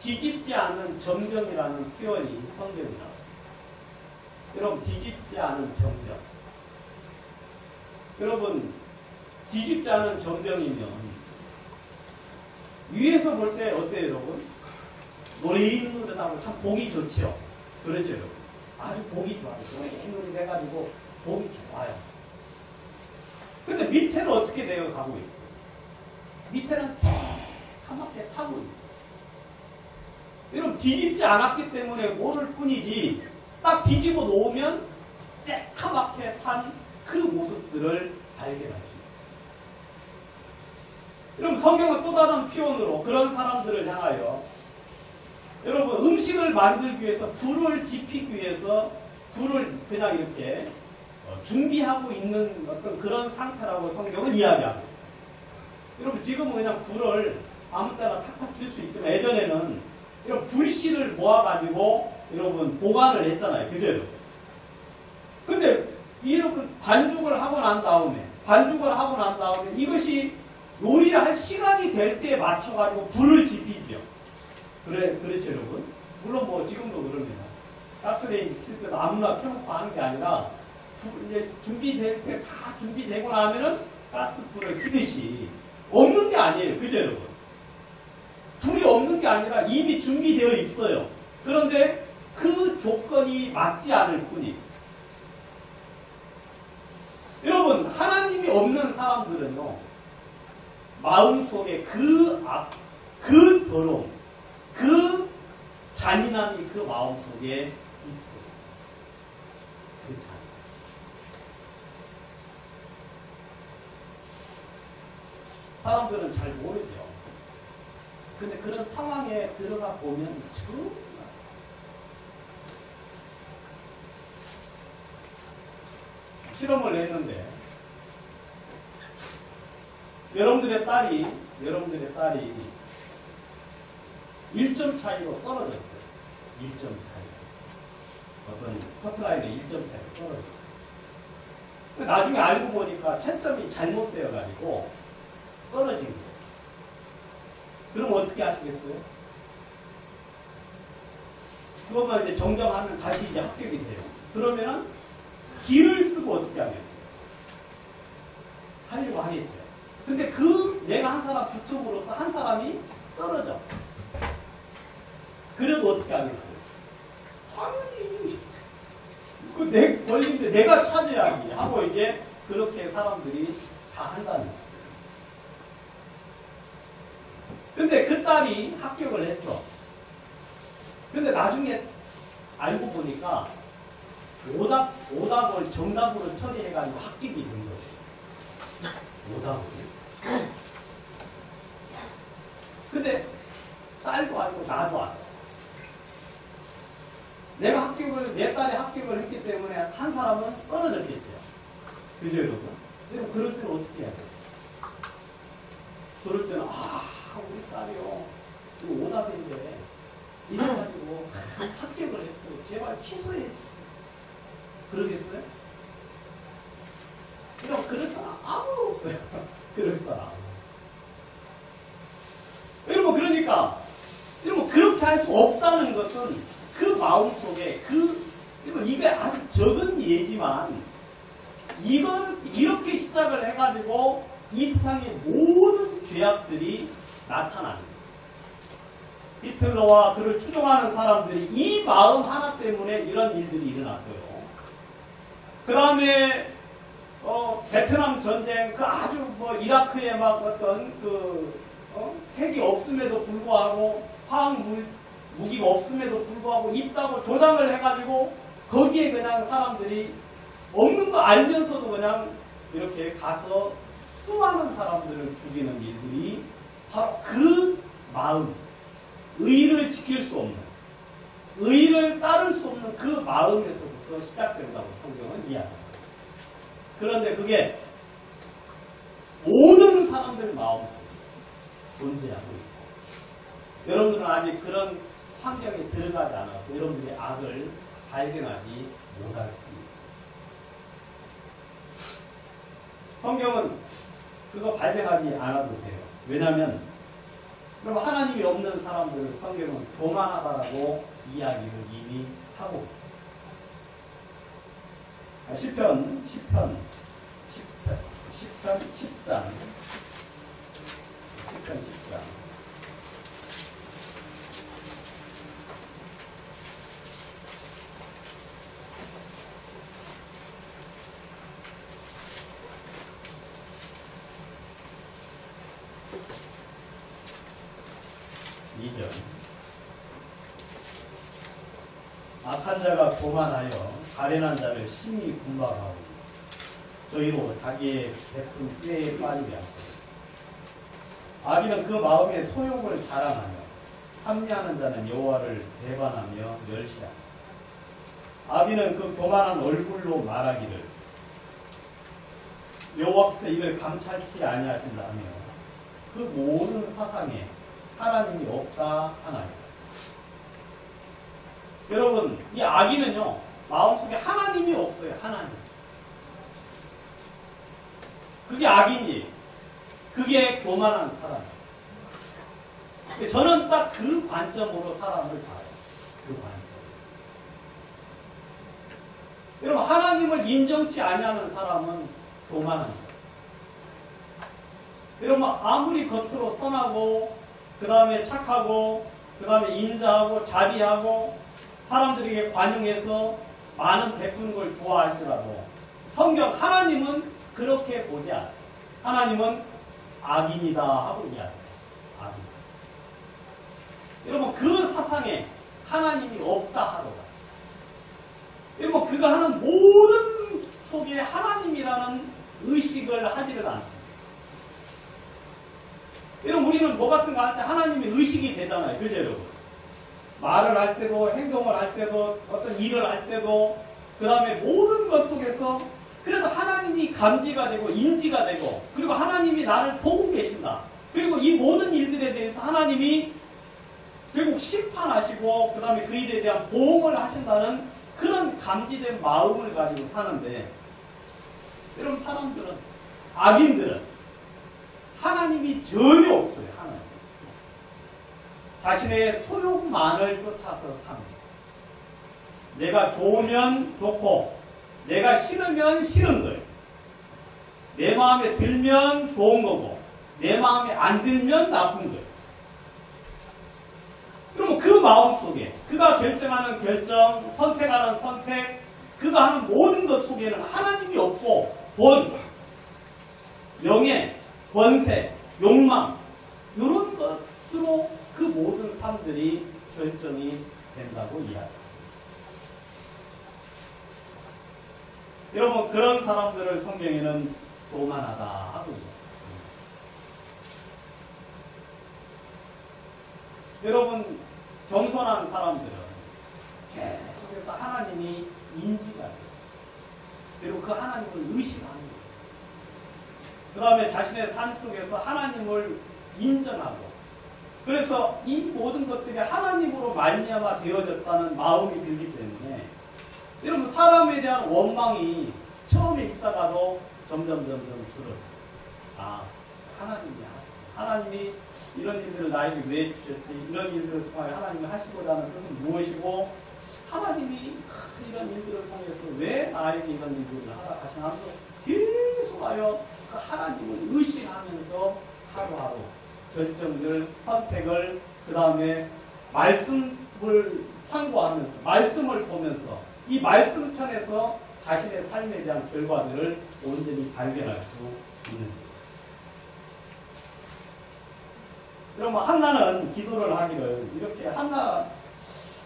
뒤집지 않는 정정이라는 표현이 성경에 나와요. 여러분, 뒤집지 않은 정정. 여러분, 뒤집지 않은 정정이면 위에서 볼 때 어때요, 여러분? 노래 있는 듯하고 참 보기 좋지요. 그렇죠, 여러분? 아주 보기 좋아요. 노래 있는 듯 해가지고 보기 좋아요. 근데 밑에는 어떻게 되어 가고 있어요? 밑에는 새카맣게 타고 있어요. 여러분, 뒤집지 않았기 때문에 모를 뿐이지 딱 뒤집어 놓으면 새카맣게 탄 그 모습들을 발견할 수 있어요. 여러분, 성경은 또 다른 표현으로 그런 사람들을 향하여, 여러분, 음식을 만들기 위해서 불을 지피기 위해서 불을 그냥 이렇게 준비하고 있는 어떤 그런 상태라고 성경은 이야기하고 있어요. 여러분, 지금은 그냥 불을 아무 때나 탁탁 킬 수 있지만 예전에는 이런 불씨를 모아가지고 여러분 보관을 했잖아요. 그죠, 여러분? 근데 이렇게 반죽을 하고 난 다음에 이것이 요리를 할 시간이 될 때에 맞춰가지고 불을 지피죠. 그렇죠, 여러분? 물론 뭐 지금도 그럽니다. 가스레인지 킬 때도 아무나 켜놓고 하는 게 아니라 이제 준비될 때 다 준비되고 나면은 가스불을 켜듯이 없는 게 아니에요. 그죠, 여러분? 불이 없는 게 아니라 이미 준비되어 있어요. 그런데 그 조건이 맞지 않을 뿐이에요. 여러분, 하나님이 없는 사람들은요, 마음속에 그 더러움, 그 잔인함이 그 마음속에 있어요. 그 잔인함. 사람들은 잘 모르죠. 근데 그런 상황에 들어가 보면 정말 실험을 했는데 여러분들의 딸이 1점 차이로 떨어졌어요. 1점 차이. 어떤 커트라인에 1점 차이로 떨어졌어요. 나중에 알고 보니까 채점이 잘못되어가지고 떨어진 거예요. 그럼 어떻게 하시겠어요? 그것만 이제 정정하면 다시 이제 합격이 돼요. 그러면은 길을 쓰고 어떻게 하겠어요? 하려고 하겠죠. 근데 내가 한 사람 주축으로서 한 사람이 떨어져. 그래도 어떻게 하겠어요? 당연히 걸린데 내가 찾아야지 하고 이제 그렇게 사람들이 다 한다는 거예요. 근데 그 딸이 합격을 했어. 근데 나중에 알고 보니까 오답을 정답으로 처리해가지고 합격이 된 거예요. 오답을. 근데 딸도 알고 나도 알아. 내 딸이 합격을 했기 때문에 한 사람은 떨어졌겠죠. 그죠, 여러분? 그럼 그럴 때는 어떻게 해야 돼요? 그럴 때는, 우리 딸이요. 이거 오답인데, 이래가지고 합격을 했어요. 제발 취소해 주세요. 그러겠어요? 그럴 사람 아무도 없어요. 그럴 사람. 여러분, 그러니까, 여러분, 그렇게 할 수 없다는 것은 그 마음 속에 이게 아주 적은 예지만, 이걸 이렇게 시작을 해가지고 이 세상의 모든 죄악들이 나타납니다. 히틀러와 그를 추종하는 사람들이 이 마음 하나 때문에 이런 일들이 일어났고요. 그 다음에 베트남 전쟁, 그 아주 뭐 이라크에 막 어떤 핵이 없음에도 불구하고 화학 무기가 없음에도 불구하고 있다고 조장을 해가지고 거기에 그냥 사람들이 없는 거 알면서도 그냥 이렇게 가서 수많은 사람들을 죽이는 일들이 바로 그 마음, 의를 지킬 수 없는, 의를 따를 수 없는 그 마음에서부터 시작된다고 성경은 이야기합니다. 그런데 그게 모든 사람들 마음속에 존재하고 있고, 여러분들은 아직 그런 환경에 들어가지 않아서 여러분들이 악을 발견하지 못할 뿐입니다. 성경은 그거 발견하지 않아도 돼요. 왜냐하면 그럼 하나님이 없는 사람들을 성경은 교만하다라고 이야기를 이미 하고 있습니다. 시편 10장 2절. 악한 자가 교만하여 가련한 자를 심히 군박하고 저희로 자기의 베푼 꾀에 빠지게 하고, 악인은 그 마음의 소욕을 자랑하며 합리하는 자는 여호와를 배반하며 멸시하고, 악인은 그 교만한 얼굴로 말하기를 여호와께서 이를 감찰치 아니하신다며 그 모든 사상에 하나님이 없다 하나이다. 여러분, 이 악인은요, 마음속에 하나님이 없어요. 하나님. 그게 악인이에요. 그게 교만한 사람이에요. 저는 딱 그 관점으로 사람을 봐요. 그 관점. 여러분, 하나님을 인정치 아니하는 사람은 교만한 거예요. 여러분, 아무리 겉으로 선하고 그 다음에 착하고 그 다음에 인자하고 자비하고 사람들에게 관용해서 많은 베푸는 걸 좋아할지라도 성경 하나님은 그렇게 보지 않아요. 하나님은 악인이다 하고 이야기해요. 악인. 여러분, 그 사상에 하나님이 없다 하더라. 여러분, 그가 하는 모든 속에 하나님이라는 의식을 하지를 않습니다. 여러분, 우리는 뭐 같은 거 할 때 하나님의 의식이 되잖아요. 그죠, 여러분? 말을 할 때도, 행동을 할 때도, 어떤 일을 할 때도, 그 다음에 모든 것 속에서 그래도 하나님이 감지가 되고, 인지가 되고, 그리고 하나님이 나를 보고 계신다. 그리고 이 모든 일들에 대해서 하나님이 결국 심판하시고, 그 다음에 그 일에 대한 보험을 하신다는 그런 감지된 마음을 가지고 사는데, 여러분, 사람들은, 악인들은 하나님이 전혀 없어요. 하나님. 자신의 소욕만을 쫓아서 삽니다. 내가 좋으면 좋고 내가 싫으면 싫은 거예요. 내 마음에 들면 좋은 거고 내 마음에 안 들면 나쁜 거예요. 그러면 그 마음속에 그가 결정하는 결정, 선택하는 선택, 그가 하는 모든 것 속에는 하나님이 없고 돈, 명예, 권세, 욕망 이런 것으로 그 모든 삶들이 결정이 된다고 이야기합니다. 여러분, 그런 사람들을 성경에는 교만하다 하고 있습니다. 여러분, 겸손한 사람들은 계속해서 하나님이 인지가 돼요. 그리고 그 하나님을 의식하는 거예요. 그 다음에 자신의 삶 속에서 하나님을 인정하고, 그래서 이 모든 것들이 하나님으로 말미암아 되어졌다는 마음이 들기 때문에 여러분, 사람에 대한 원망이 처음에 있다가도 점점 줄어요. 아, 하나님이야. 하나님이 이런 일들을 나에게 왜 주셨지? 이런 일들을 통하여 하나님이 하시고자 하는 뜻은 무엇이고, 하나님이 이런 일들을 통해서 왜 나에게 이런 일들을 하라 하시나면서 계속하여 그 하나님을 의식하면서 하루하루 결정들, 선택을, 그 다음에 말씀을 참고하면서, 말씀을 보면서 이 말씀 편에서 자신의 삶에 대한 결과들을 온전히 발견할 수 있는 거예요. 그럼 한나는 기도를 하기를 이렇게 한나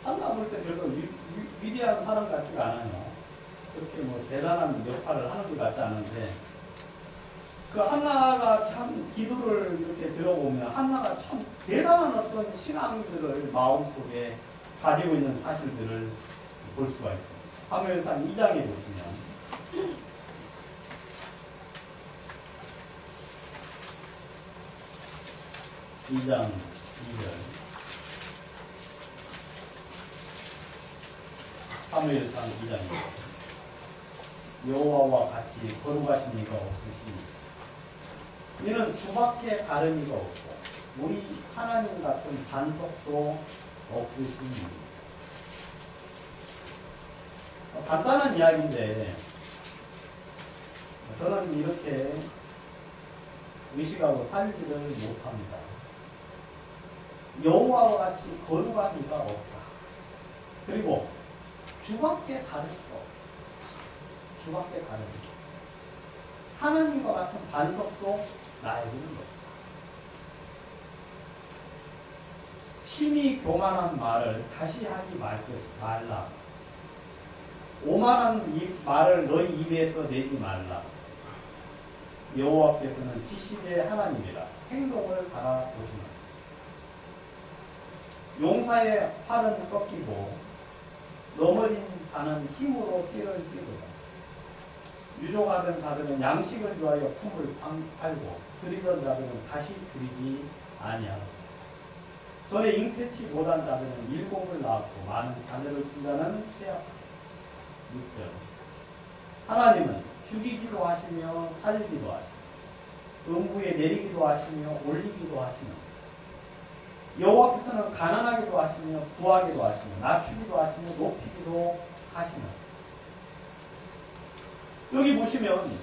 볼 때 별로 위대한 사람 같지가 않아요. 그렇게 뭐 대단한 역할을 하는 것 같지 않은데 그 한나가 참 기도를 이렇게 들어보면 한나가 참 대단한 어떤 신앙들을 마음속에 가지고 있는 사실들을 볼 수가 있습니다. 사무엘상 2장에 보시면 2장 2절 사무엘상 2장입니다. 여호와와 같이 거룩하신 이가 없으시니 이는 주밖에 다른 이가 없고 우리 하나님 같은 반석도 없으시니. 간단한 이야기인데 저는 이렇게 의식하고 살지를 못합니다. 여호와와 같이 거룩한 이가 없다. 그리고 주밖에 다른 것 없다. 주밖에 다른 것. 하나님과 같은 반석도 나에게는 없다. 심히 교만한 말을 다시 하지 말라. 오만한 말을 너희 입에서 내지 말라. 여호와께서는 지식의 하나님이라 행동을 바라보시는. 용사의 팔은 꺾이고 넘어진 자는 힘으로 띠를 띠도다. 유종하던 자들은 양식을 위하여 품을 팔고 들이던 자들은 다시 들이지 아니하라. 전에 잉태치 못한 자들은 일곱을 낳았고 많은 자녀를 준 자는 쇠약하다. 6절 하나님은 죽이기도 하시며 살리기도 하시며 음부에 내리기도 하시며 올리기도 하시며 여호와께서는 가난하기도 하시며 부하기도 하시며 낮추기도 하시며 높이기도 하시며. 여기 보시면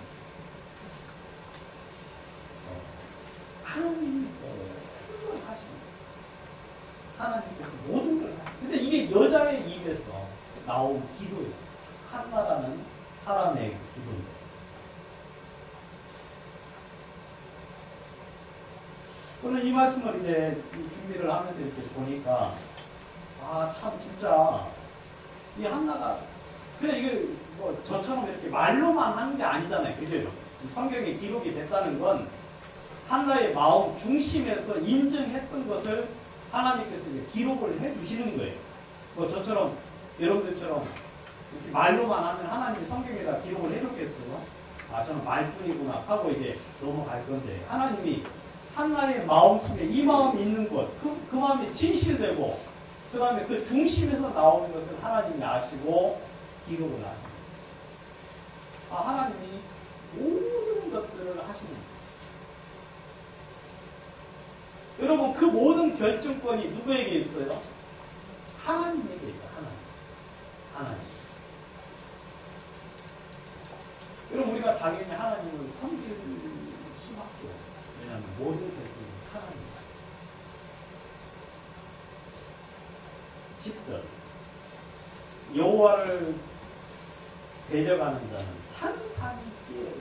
하나님이 모든 걸 하십니다. 하나님께서 모든 걸 하십니다. 근데 이게 여자의 입에서 나온 기도예요. 한나라는 사람의 기도입니다. 저는 이 말씀을 이제 준비를 하면서 이렇게 보니까 참 진짜 이 한나가 그냥 이게 뭐 저처럼 이렇게 말로만 하는 게 아니잖아요. 그죠? 성경에 기록이 됐다는 건 한나의 마음 중심에서 인정했던 것을 하나님께서 이제 기록을 해주시는 거예요. 뭐 저처럼 여러분들처럼 이렇게 말로만 하면 하나님이 성경에다 기록을 해놓겠어요? 저는 말뿐이구나 하고 이제 넘어갈 건데 하나님이 한나의 마음속에 이 마음이 있는 것, 그 마음이 진실되고 그 다음에 그 중심에서 나오는 것을 하나님이 아시고 기록을 하십니다. 하나님이 모든 것들을 하시는 거예요. 여러분 그 모든 결정권이 누구에게 있어요? 하나님에게 있어요. 하나님. 여러분 우리가 당연히 하나님을 섬길 수밖에 없어요. 왜냐하면 모든 결정이 하나님입니다. 10절 여호와를 대적하는 자는 산산이 피해를.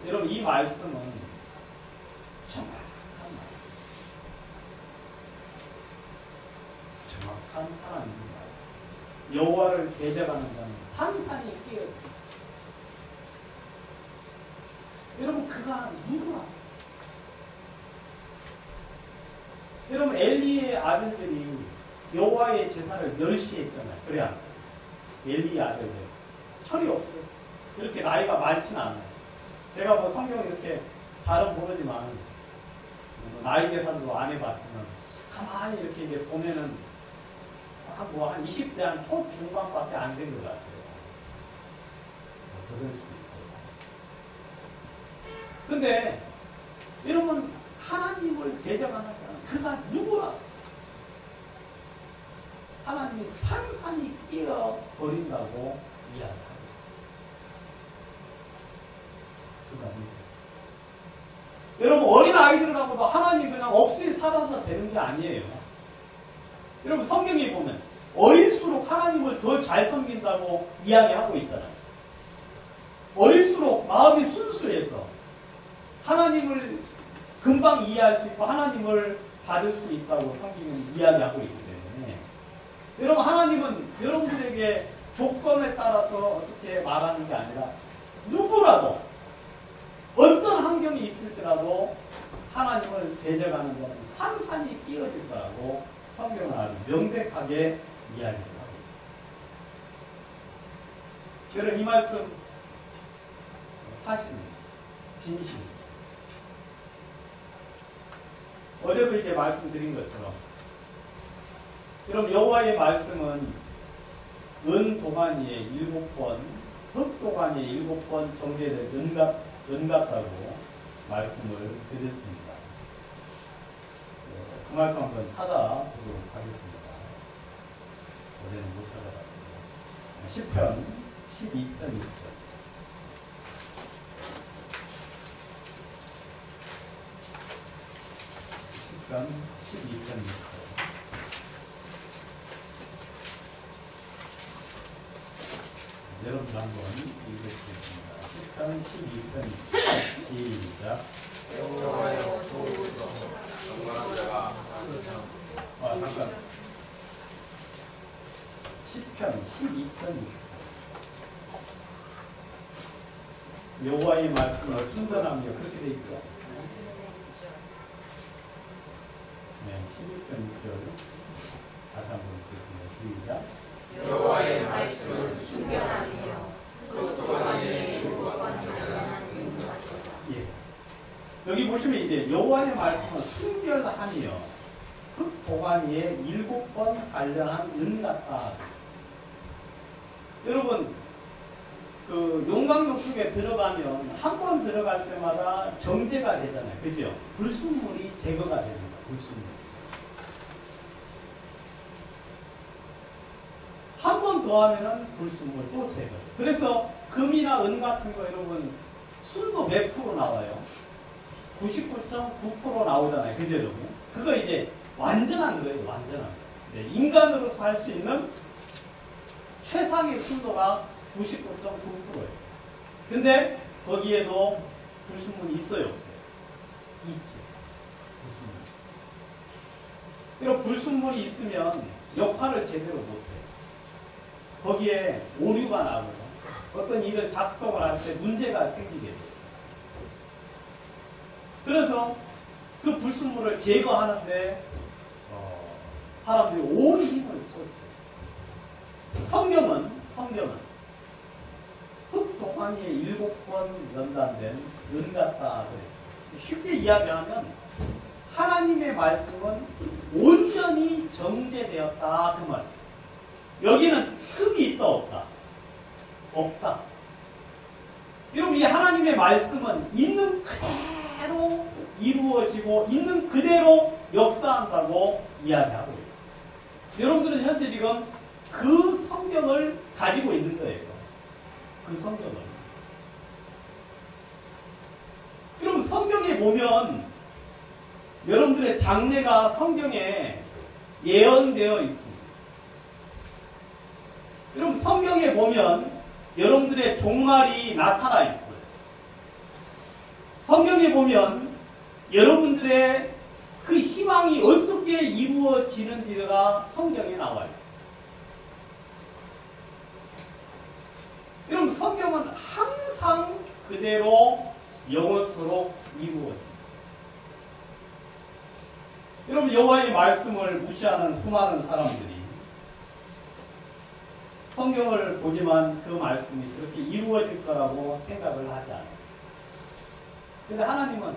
여러분 이 말씀은 정확한 말씀. 정확한 하나님의 말씀. 여호와를 대적하는 자는 산산이 피해를. 여러분 그가 누구라? 여러분 엘리의 아들들이 여호와의 제사를 멸시했잖아요. 그래야 엘리의 아들들 철이 없어요. 이렇게 나이가 많지는 않아요. 제가 뭐 성경을 이렇게 잘은 모르지만 나이 계산도 안 해봤지만 가만히 이렇게 이제 보면은 한 20대 한 초중반밖에 안 된 것 같아요. 더 될 수도 있고. 근데 여러분 하나님을 대적하는 자는 그가 누구라? 하나님이 산산이 끼어버린다고 이야기합니다. 그가 누구라? 여러분 어린 아이들을 하고도 하나님 그냥 없이 살아서 되는 게 아니에요. 여러분 성경에 보면 어릴수록 하나님을 더 잘 섬긴다고 이야기하고 있잖아요. 어릴수록 마음이 순수해서 하나님을 금방 이해할 수 있고 하나님을 받을 수 있다고 성경은 이야기하고 있기 때문에 여러분 하나님은 여러분들에게 조건에 따라서 어떻게 말하는 게 아니라 누구라도 어떤 환경이 있을 때라도 하나님을 대적하는 것은 산산이 끼어질 거라고 성경은 아주 명백하게 이야기합니다. 여러분 이 말씀 사실입니다. 진실입니다. 어제도 이렇게 말씀드린 것처럼 여러분 여호와의 말씀은 은 도가니에 7번, 흙 도가니에 7번 정제된 은 같다고 말씀을 드렸습니다. 그 말씀 한번 찾아보도록 하겠습니다. 어제는 못 찾아봤습니다. 시편 12편 6절. 시편 12편 6절. 여러분도 한번 읽어주겠습니다. 시편 12편 6절. 시작. 여호와여 도우소서. 경건한 자가 잠깐. 시편 12편 6절. 여호와의 말씀을 순전하며 그렇게 되어 있죠. 네, 12편 6절. 다시 한번 읽겠습니다. 시작. 여호와의 말씀은 순결하며 그 도가니에 7번 정결한 은 같도다. 예. 여기 보시면 이제 여호와의 말씀은 순결하며 흙 도가니에 7번 관련한 은 같다. 여러분 그 용광로 속에 들어가면 한 번 들어갈 때마다 정제가 되잖아요. 그죠? 불순물이 제거가 됩니다. 불순물. 한 번 더 하면은 불순물 또 제거. 그래서 금이나 은 같은 거 여러분 순도 몇 프로 나와요? 99.9% 나오잖아요. 그죠, 여러분? 그거 이제 완전한 거예요. 완전한 거. 네, 인간으로서 할 수 있는 최상의 순도가 99.9%예요. 근데 거기에도 불순물이 있어요, 없어요? 있죠. 불순물. 그럼 불순물이 있으면 역할을 제대로 못해요. 거기에 오류가 나고요. 어떤 일을 작동을 할 때 문제가 생기게 돼요. 그래서 그 불순물을 제거하는데 사람들이 온 힘을 쏟죠. 성경은 흙 도가니에 7번 연단된 은 같다 그랬어요. 쉽게 이야기하면 하나님의 말씀은 온전히 정제되었다 그 말. 여기는 흠이 있다 없다? 없다. 여러분 이 하나님의 말씀은 있는 그대로 이루어지고 있는 그대로 역사한다고 이야기하고 있어요. 여러분들은 현재 지금 그 성경을 가지고 있는 거예요. 그 성경을. 여러분 성경에 보면 여러분들의 장래가 성경에 예언되어 있습니다. 여러분 성경에 보면 여러분들의 종말이 나타나 있어요. 성경에 보면 여러분들의 그 희망이 어떻게 이루어지는지가 성경에 나와 있어요. 여러분 성경은 항상 그대로 영원토록 이루어집니다. 여러분 여호와의 말씀을 무시하는 수많은 사람들이 성경을 보지만 그 말씀이 그렇게 이루어질 거라고 생각을 하지 않아요. 그런데 하나님은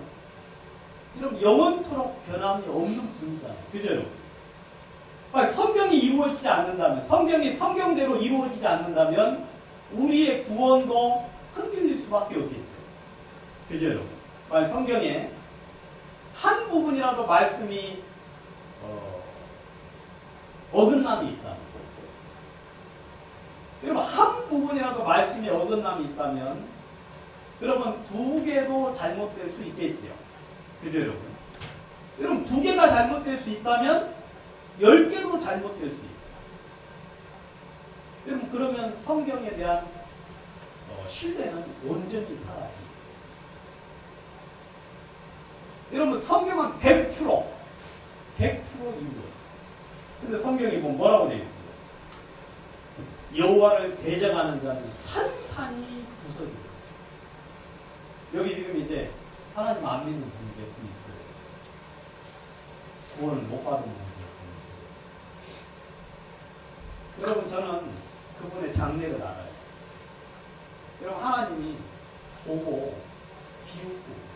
여러분 영원토록 변함이 없는 분이잖아요. 그죠 여러분? 성경이 이루어지지 않는다면, 성경이 성경대로 이루어지지 않는다면 우리의 구원도 흔들릴 수밖에 없겠죠. 그죠 여러분? 성경에 한 부분이라도 말씀이 어긋남이 있다. 여러분 한 부분이라도 말씀이 어긋남이 있다면 여러분 두 개도 잘못될 수 있겠지요. 그죠 여러분? 여러분 두 개가 잘못될 수 있다면 10개도 잘못될 수 있다. 여러분, 그러면 성경에 대한 신뢰는 온전히 사라집니다. 여러분, 성경은 100% 이루어요. 근데 성경이 뭐라고 되어 있어요? 여호와를 대적하는 자는 산산이 부서져요. 여기 지금 이제 하나님 안 믿는 분이 몇 분 있어요. 구원을 못 받은 분이 몇 분 있어요. 여러분, 저는 그분의 장래를 알아요. 여러분, 하나님이 보고 비웃고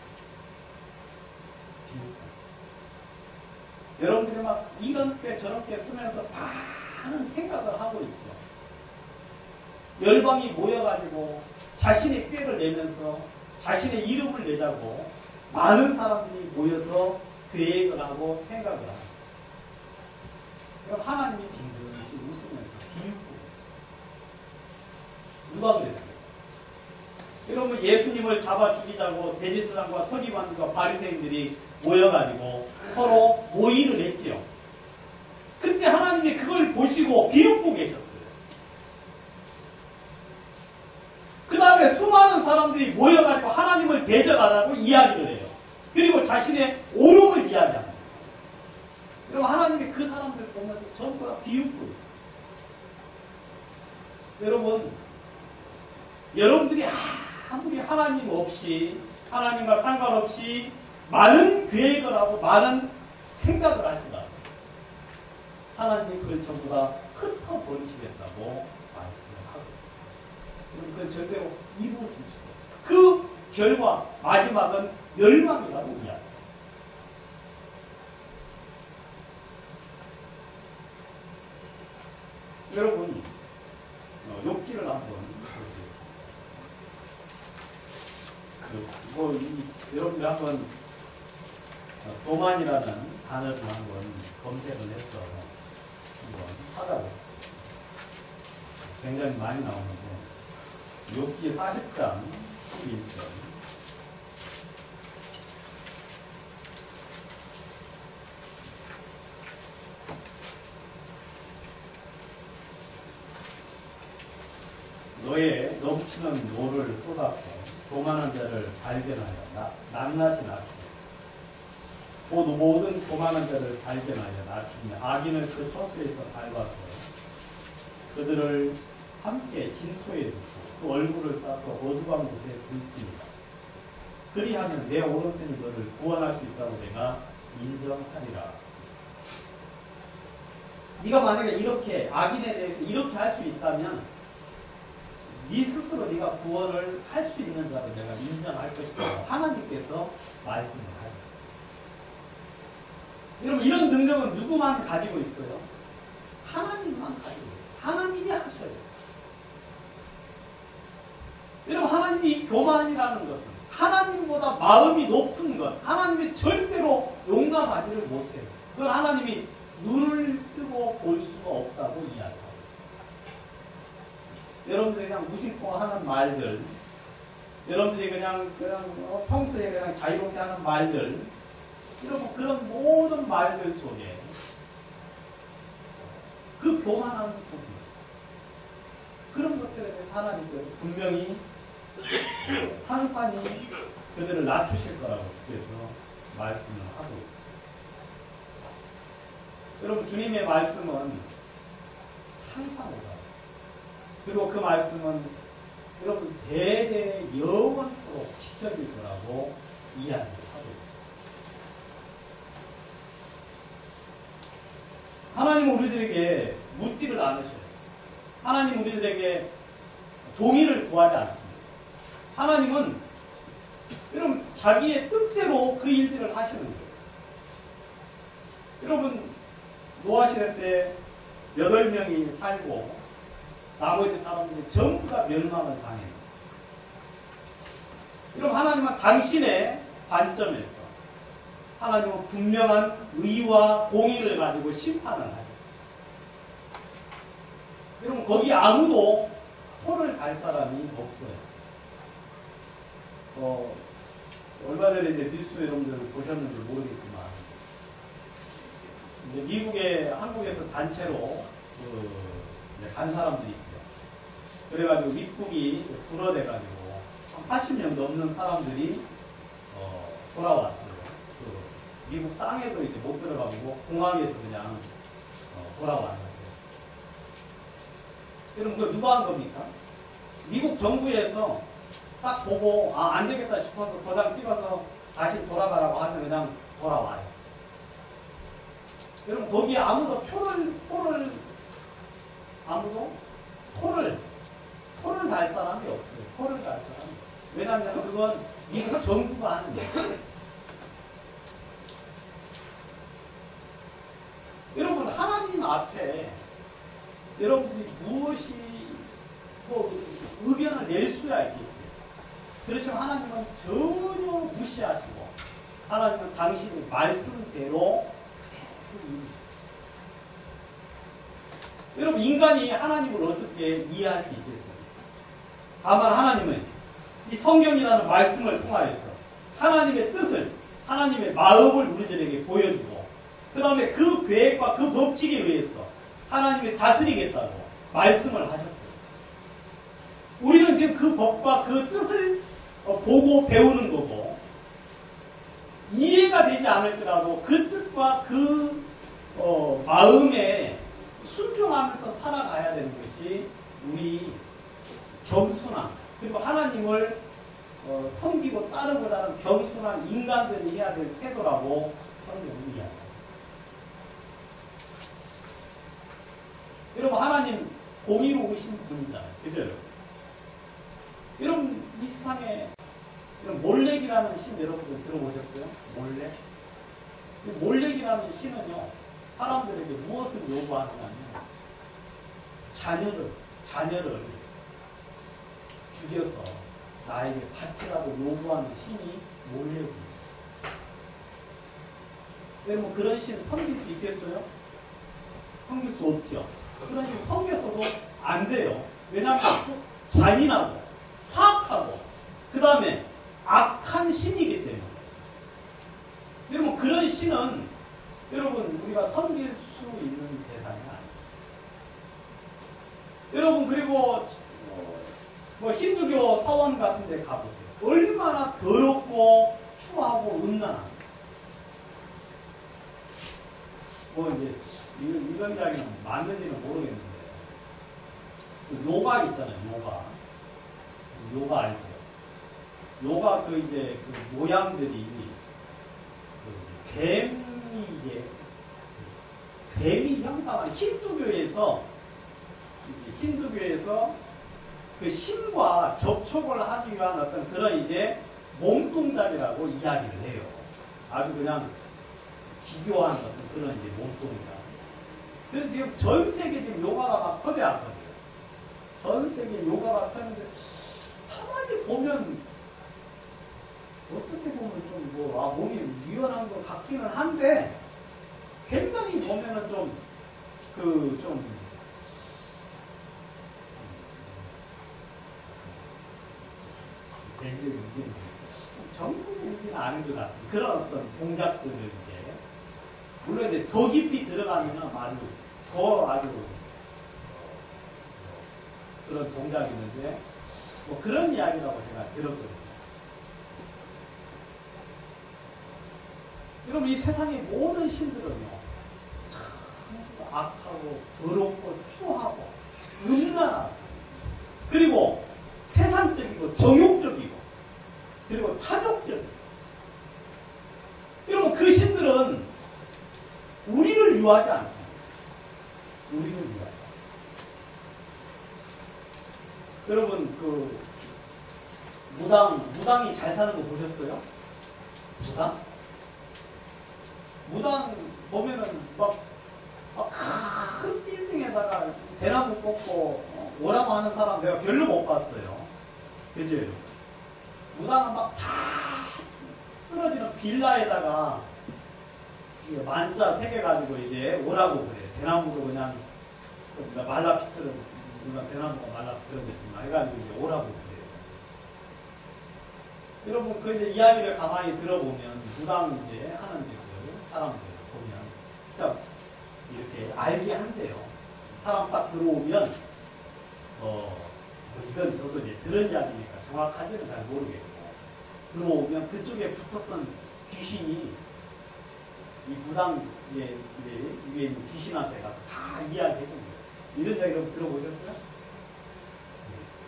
여러분들이 막 이렇게 저렇게 쓰면서 많은 생각을 하고 있죠. 열방이 모여가지고 자신의 꾀를 내면서 자신의 이름을 내자고 많은 사람들이 모여서 계획을 하고 생각을 합니다. 그럼 하나님이 빙글이 웃으면서 비웃고 누가 그랬어요? 여러분, 예수님을 잡아 죽이자고 대제사장과 서기관과 바리새인들이 모여가지고 서로 모의를 했지요. 그때 하나님이 그걸 보시고 비웃고 계셨어요. 그 다음에 수많은 사람들이 모여가지고 하나님을 대적하라고 이야기를 해요. 그리고 자신의 오름을 이야기합니다. 그럼 하나님이 그 사람들 보면서 전부 다 비웃고 있어요. 여러분, 여러분들이 아무리 하나님 없이, 하나님과 상관없이 많은 계획을 하고 많은 생각을 하시다. 하나님이 그걸 전부 다 흩어버리시겠다고 말씀을 하고 있습니다. 그건 절대로 이루어질 수가 없어요. 그 결과, 마지막은 멸망이라고 이야기합니다. 여러분, 욥기를 한번 여러분들 한번 도만이라는 단어를 한번 검색을 해서 한번 하다가 굉장히 많이 나오는데 욥기 40장 11절 너의 넘치는 노를 쏟았고 교만한 자를 발견하여 낱낱이 낮추고 곧 모든 교만한 자를 발견하여 낮추며 악인을 그 처소에서 밟아서 그들을 함께 진토에 두고 그 얼굴을 싸서 어두운 곳에 불킵니다. 그리하면 내 오른손이 너를 구원할 수 있다고 내가 인정하리라. 네가 만약에 이렇게 악인에 대해서 이렇게 할 수 있다면 네 스스로 네가 구원을 할 수 있는 자로 내가 인정할 것이다. 하나님께서 말씀을 하셨어요. 여러분, 이런 능력은 누구만 가지고 있어요? 하나님만 가지고 있어요. 하나님이 하셔요. 여러분, 하나님이 교만이라는 것은 하나님보다 마음이 높은 것, 하나님이 절대로 용납하지를 못해요. 그건 하나님이 눈을 뜨고 볼 수가 없다고 이야기합니다. 여러분들이 그냥 무심코 하는 말들, 여러분들이 그냥 평소에 그냥 자유롭게 하는 말들, 여러분 그런 모든 말들 속에 그 교만한 부분, 그런 것들에 대해서 하나님께서 분명히 산산히 그들을 낮추실 거라고 주께서 말씀을 하고 있습니다. 여러분, 주님의 말씀은 항상 오다. 그리고 그 말씀은 여러분 대대 영원토록 지켜질 거라고 이야기를 하고 있습니다. 하나님은 우리들에게 묻지를 않으셔요. 하나님 우리들에게 동의를 구하지 않습니다. 하나님은 여러분 자기의 뜻대로 그 일들을 하시는 거예요. 여러분 노아 시대 때 8명이 살고 나머지 사람들이 전부 다 멸망을 당해요. 여러분 하나님은 당신의 관점에서 하나님은 분명한 의와 공의를 가지고 심판을 하셨어요. 여러분 거기 아무도 토를 갈 사람이 없어요. 얼마 전에 이제 뉴스 여러분들 보셨는지 모르겠지만 이제 미국에, 한국에서 단체로 이제 간 사람들이 있고요. 그래가지고 입국이 불어돼가지고 한 80명 넘는 사람들이 돌아왔어요. 미국 땅에도 이제 못 들어가고 공항에서 그냥 돌아왔는데. 그럼 그거 누가 한 겁니까? 미국 정부에서 딱 보고 안 되겠다 싶어서 도장 찍어서 다시 돌아가라고 하면 그냥 돌아와요. 그럼 거기에 아무도 토를 달 사람이 없어요. 토를 달 사람이. 왜냐하면 그건 미국 정부가 하는 거예요. 여러분, 하나님 앞에 여러분들이 무엇이 의견을 낼 수야 있겠죠. 그렇지만 하나님은 전혀 무시하시고 하나님은 당신의 말씀대로 여러분, 인간이 하나님을 어떻게 이해할 수 있겠어요? 다만 하나님은 이 성경이라는 말씀을 통하여서 하나님의 뜻을, 하나님의 마음을 우리들에게 보여주고 그 다음에 그 계획과 그 법칙에 의해서 하나님이 다스리겠다고 말씀을 하셨어요. 우리는 지금 그 법과 그 뜻을 보고 배우는 거고 이해가 되지 않을지라도 그 뜻과 그 마음에 순종하면서 살아가야 되는 것이 우리 겸손함, 그리고 하나님을 섬기고 따르고자 하는 겸손한 인간들이 해야 될 태도라고 성경은 이야기합니다. 여러분, 하나님 공의로우신 분이잖아요. 그죠, 여러분? 여러분, 이 세상에 몰렉이라는 신 여러분들 들어보셨어요? 몰렉? 몰렉이라는 신은요, 사람들에게 무엇을 요구하느냐면 자녀를 죽여서 나에게 바치라고 요구하는 신이 몰렉입니다. 여러분, 그런 신 섬길 수 있겠어요? 섬길 수 없죠. 그런 신 섬겨서도 안 돼요. 왜냐하면 잔인하고 사악하고 그 다음에 악한 신이기 때문에. 여러분, 그런 신은 여러분 우리가 섬길 수 있는 대상이 아니에요. 여러분, 그리고 힌두교 사원 같은 데 가보세요. 얼마나 더럽고 추하고 음란합니다. 이제 이런 이야기는 맞는지는 모르겠는데 요가 있잖아요. 요가 알죠? 요가 이제 그 모양들이 뱀이 형상한 힌두교에서 그 신과 접촉을 하기 위한 어떤 그런 이제 몸동작이라고 이야기를 해요. 아주 그냥 기교한 어떤 그런 이제 몸동작. 그래서 지금 전 세계 지금 요가가 막 커져왔거든요. 전 세계 요가가 커는데 가만히 보면 어떻게 보면 좀 몸이 유연한 것 같기는 한데 굉장히 보면은 정부는 아닌 것 같은 그런 어떤 동작들을 이제 물론 이제 더 깊이 들어가면은 아주 그런 동작이 있는데 그런 이야기라고 제가 들었거든요. 여러분, 이 세상의 모든 신들은요, 참 악하고 더럽고 추하고 음란하고 그리고 세상적이고 정욕적이고 그리고 탐욕적이고. 여러분, 그 신들은 우리를 유하지 않습니다. 우리를 유하지. 여러분, 무당이 잘 사는 거 보셨어요? 무당 보면은 큰 빌딩에다가 대나무 꽂고 오라고 하는 사람 내가 별로 못 봤어요. 그죠? 무당은 다 쓰러지는 빌라에다가 만자 3개 가지고 이제 오라고 그래요. 대나무도 그냥 말라피트를 물론 대나무가 말라피트를 해가지고 이제 오라고 그래요. 여러분, 그 이제 이야기를 가만히 들어보면 무당 이제 하는 사람들 보면, 그러니까 이렇게 알게 한대요. 사람 딱 들어오면 이건 저도 이제 들은 이야기니까 정확하지는 잘 모르겠고 들어오면 그쪽에 붙었던 귀신이 이 무당 위에 있는 귀신한테 가서 다 이야기해줍니다. 이런 이야기 여러분 들어보셨어요?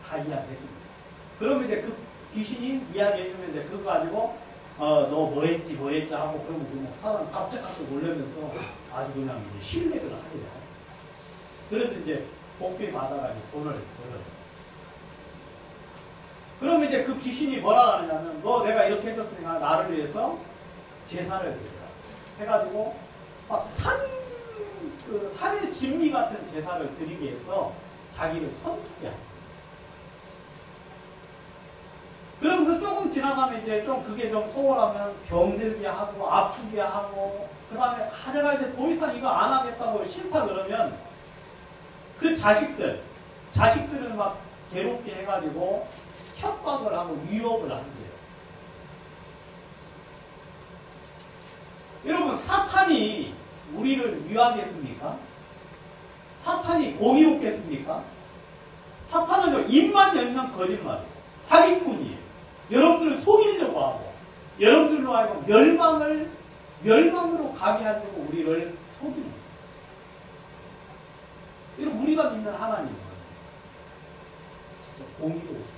다 이야기해줍니다. 그러면 이제 그 귀신이 이야기해주면 이제 그거 가지고 너 뭐 했지 하고 그러면 그 사람 깜짝 놀라면서 아주 그냥 이제 신뢰를 하게요. 그래서 이제 복비 받아가지고 돈을 벌어요. 그러면 이제 그 귀신이 뭐라 하느냐면 너 내가 이렇게 해줬으니까 나를 위해서 제사를 드려라. 해가지고 막 산의 진미 같은 제사를 드리게 해서 자기를 선투게 합니다. 그러면서 조금 지나가면 이제 좀 그게 좀 소홀하면 병들게 하고 아프게 하고 그 다음에 내가 이제 더 이상 이거 안 하겠다고 싫다 그러면 그 자식들을 막 괴롭게 해가지고 협박을 하고 위협을 한대요. 여러분 사탄이 우리를 위하겠습니까? 사탄이 공의롭겠습니까? 사탄은요 입만 열면 거짓말이에요. 사기꾼이에요. 여러분들을 속이려고 하고 여러분들로 하여금 멸망으로 가게 하려고 우리를 속이는 거예요. 여러분 우리가 믿는 하나님은 진짜 공의로우십니다.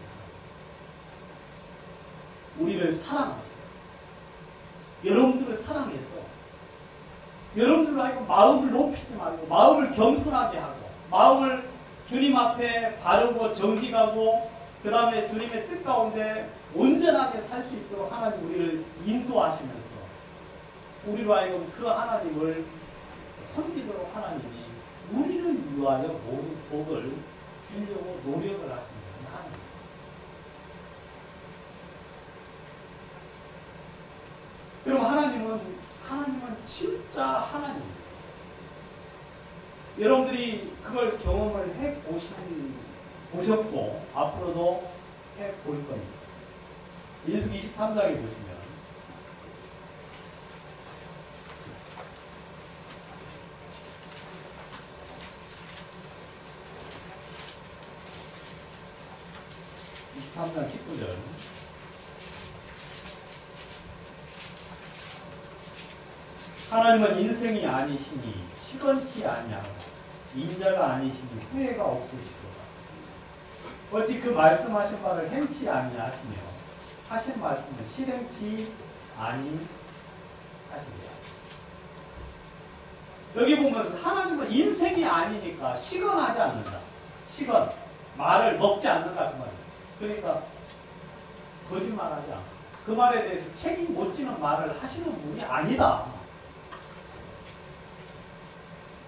우리를 사랑하고 여러분들을 사랑해서 여러분들로 하여금 마음을 높이지 말고 마음을 겸손하게 하고 마음을 주님 앞에 바르고 정직하고 그 다음에 주님의 뜻 가운데 온전하게 살 수 있도록 하나님 우리를 인도하시면서 우리로 하여금 그 하나님을 섬기도록 하나님이 우리를 위하여 모든 복을 주려고 노력을 하시는 하나님. 여러분 하나님은 진짜 하나님입니다. 여러분들이 그걸 경험을 보셨고 앞으로도 해볼 겁니다. 민수기 23장에 보시면 (23장 19절) 하나님은 인생이 아니시니 시건치 아니하고 인자가 아니시니 후회가 없으시도다. 어찌 그 말씀하신 바를 행치 아니하시며 하신 말씀을 실행치 아니하시리라. 여기 보면 하나님은 인생이 아니니까 시건하지 않는다. 시건 말을 먹지 않는다 그 말이에요. 그러니까 거짓말하지 않고 그 말에 대해서 책임 못 지는 말을 하시는 분이 아니다.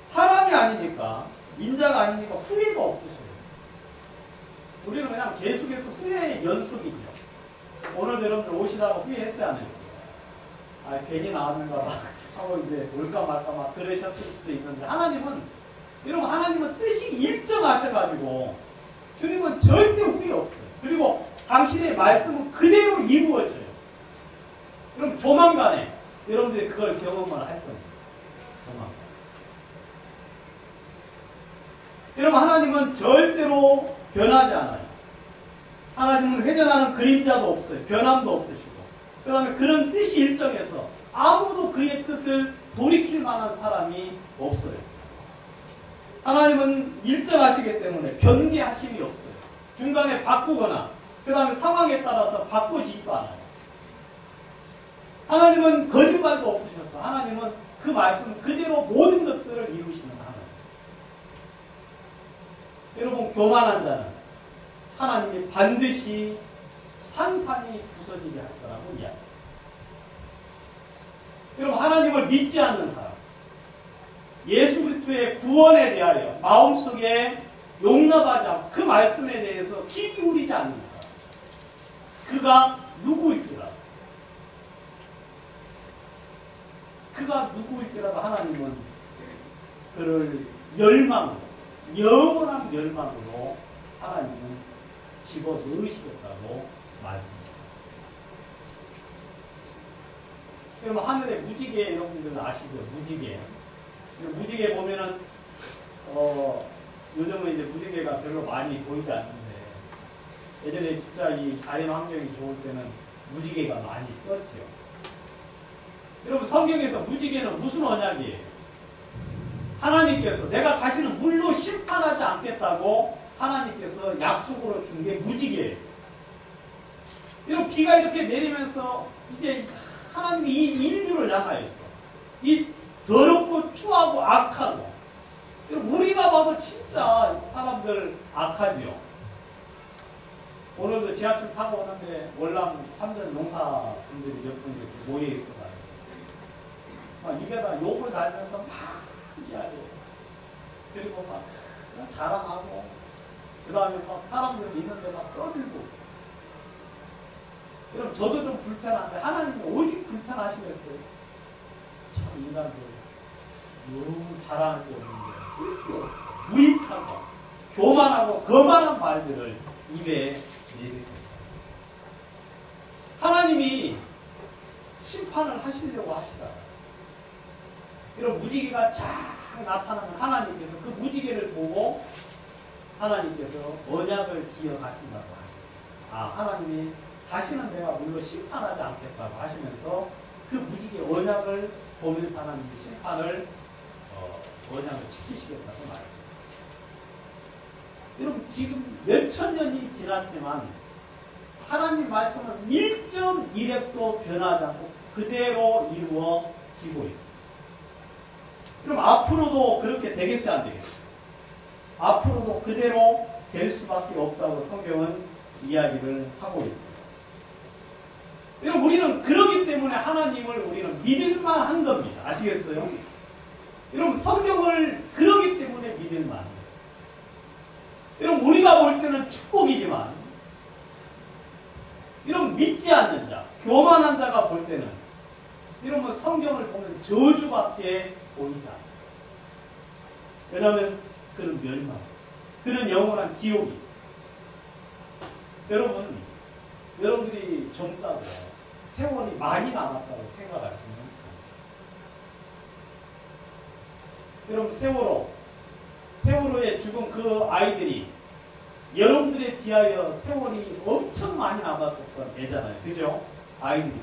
사람이 아니니까 인자가 아니니까 후회가 없으셔요. 우리는 그냥 계속해서 후회의 연속이죠. 오늘 여러분들 오시다가 후회했어요 안 했어요? 괜히 나왔는가 봐 하고 이제 올까 말까 막 그러셨을 수도 있는데 하나님은 뜻이 일정하셔가지고 주님은 절대 후회 없어요. 그리고 당신의 말씀은 그대로 이루어져요. 그럼 조만간에 여러분들이 그걸 경험을 할 겁니다. 조만간. 여러분 하나님은 절대로 변하지 않아요. 하나님은 회전하는 그림자도 없어요. 변함도 없으시고. 그 다음에 그런 뜻이 일정해서 아무도 그의 뜻을 돌이킬 만한 사람이 없어요. 하나님은 일정하시기 때문에 변개하심이 없어요. 중간에 바꾸거나 그 다음에 상황에 따라서 바꾸지도 않아요. 하나님은 거짓말도 없으셔서 하나님은 그 말씀 그대로 모든 것들을 이루시는 하나님. 여러분 교만한 자는 하나님이 반드시 산산이 부서지게 할 거라고 이야기합니다. 여러분 하나님을 믿지 않는 사람, 예수 그리스도의 구원에 대하여 마음속에 용납하지 않고 그 말씀에 대해서 귀 기울이지 않는 사람, 그가 누구일지라도 하나님은 그를 영원한 멸망으로 하나님은 집어넣으시겠다고 말씀합니다. 여러분 하늘의 무지개 여러분들 아시죠? 무지개. 무지개 보면은 요즘은 이제 무지개가 별로 많이 보이지 않는데 예전에 진짜 이 자연 환경이 좋을 때는 무지개가 많이 떴죠. 여러분 성경에서 무지개는 무슨 언약이에요? 하나님께서 내가 다시는 물로 심판하지 않겠다고 하나님께서 약속으로 준 게 무지개예요. 여러분 비가 이렇게 내리면서 이제 하나님이 이 인류를 향하여 있어. 이 더럽고 추하고 악하고 우리가 봐도 진짜 사람들 악하지요. 오늘도 지하철 타고 오는데 월남 참전 농사분들이 몇 분 이렇게 모여 있어가지고 막 입에다 욕을 달면서 막 이야기해. 그리고 막 자랑하고 그 다음에 막 사람들 있는데 막 떠들고. 여러분 저도 좀 불편한데 하나님은 오직 불편하시겠어요. 참 인간들 너무 자랑할 게 없는데 쓸데없고 무익하고 교만하고 거만한 말들을 입에 내뱉습니다. 하나님이 심판을 하시려고 하시다. 이런 무지개가 쫙 나타나는 하나님께서 그 무지개를 보고 하나님께서 언약을 기억하신다고 하십니다. 하나님이 다시는 내가 물로 심판하지 않겠다고 하시면서 그 무지개 언약을 보면서 하나님이 심판을 언약을 지키시겠다고 말했습니다. 여러분 지금 몇천 년이 지났지만 하나님 말씀은 1.1획도 변하지 않고 그대로 이루어지고 있습니다. 그럼 앞으로도 그렇게 되겠어요, 안 되겠어요? 앞으로도 그대로 될 수밖에 없다고 성경은 이야기를 하고 있습니다. 여러분 우리는 그러기 때문에 하나님을 우리는 믿을만 한 겁니다. 아시겠어요? 여러분 성경을 그러기 때문에 믿을만 합니다. 여러분 우리가 볼 때는 축복이지만 여러분 믿지 않는 자, 교만한 자가 볼 때는 여러분 성경을 보면 저주밖에 보이지 않아요. 왜냐하면 그는 멸망, 그는 영원한 지옥이. 여러분들이 젊다고 세월이 많이 남았다고 생각하시면 여러분 세월호에 죽은 그 아이들이 여러분들에 비하여 세월이 엄청 많이 남았었던 애잖아요. 그죠? 아이들이.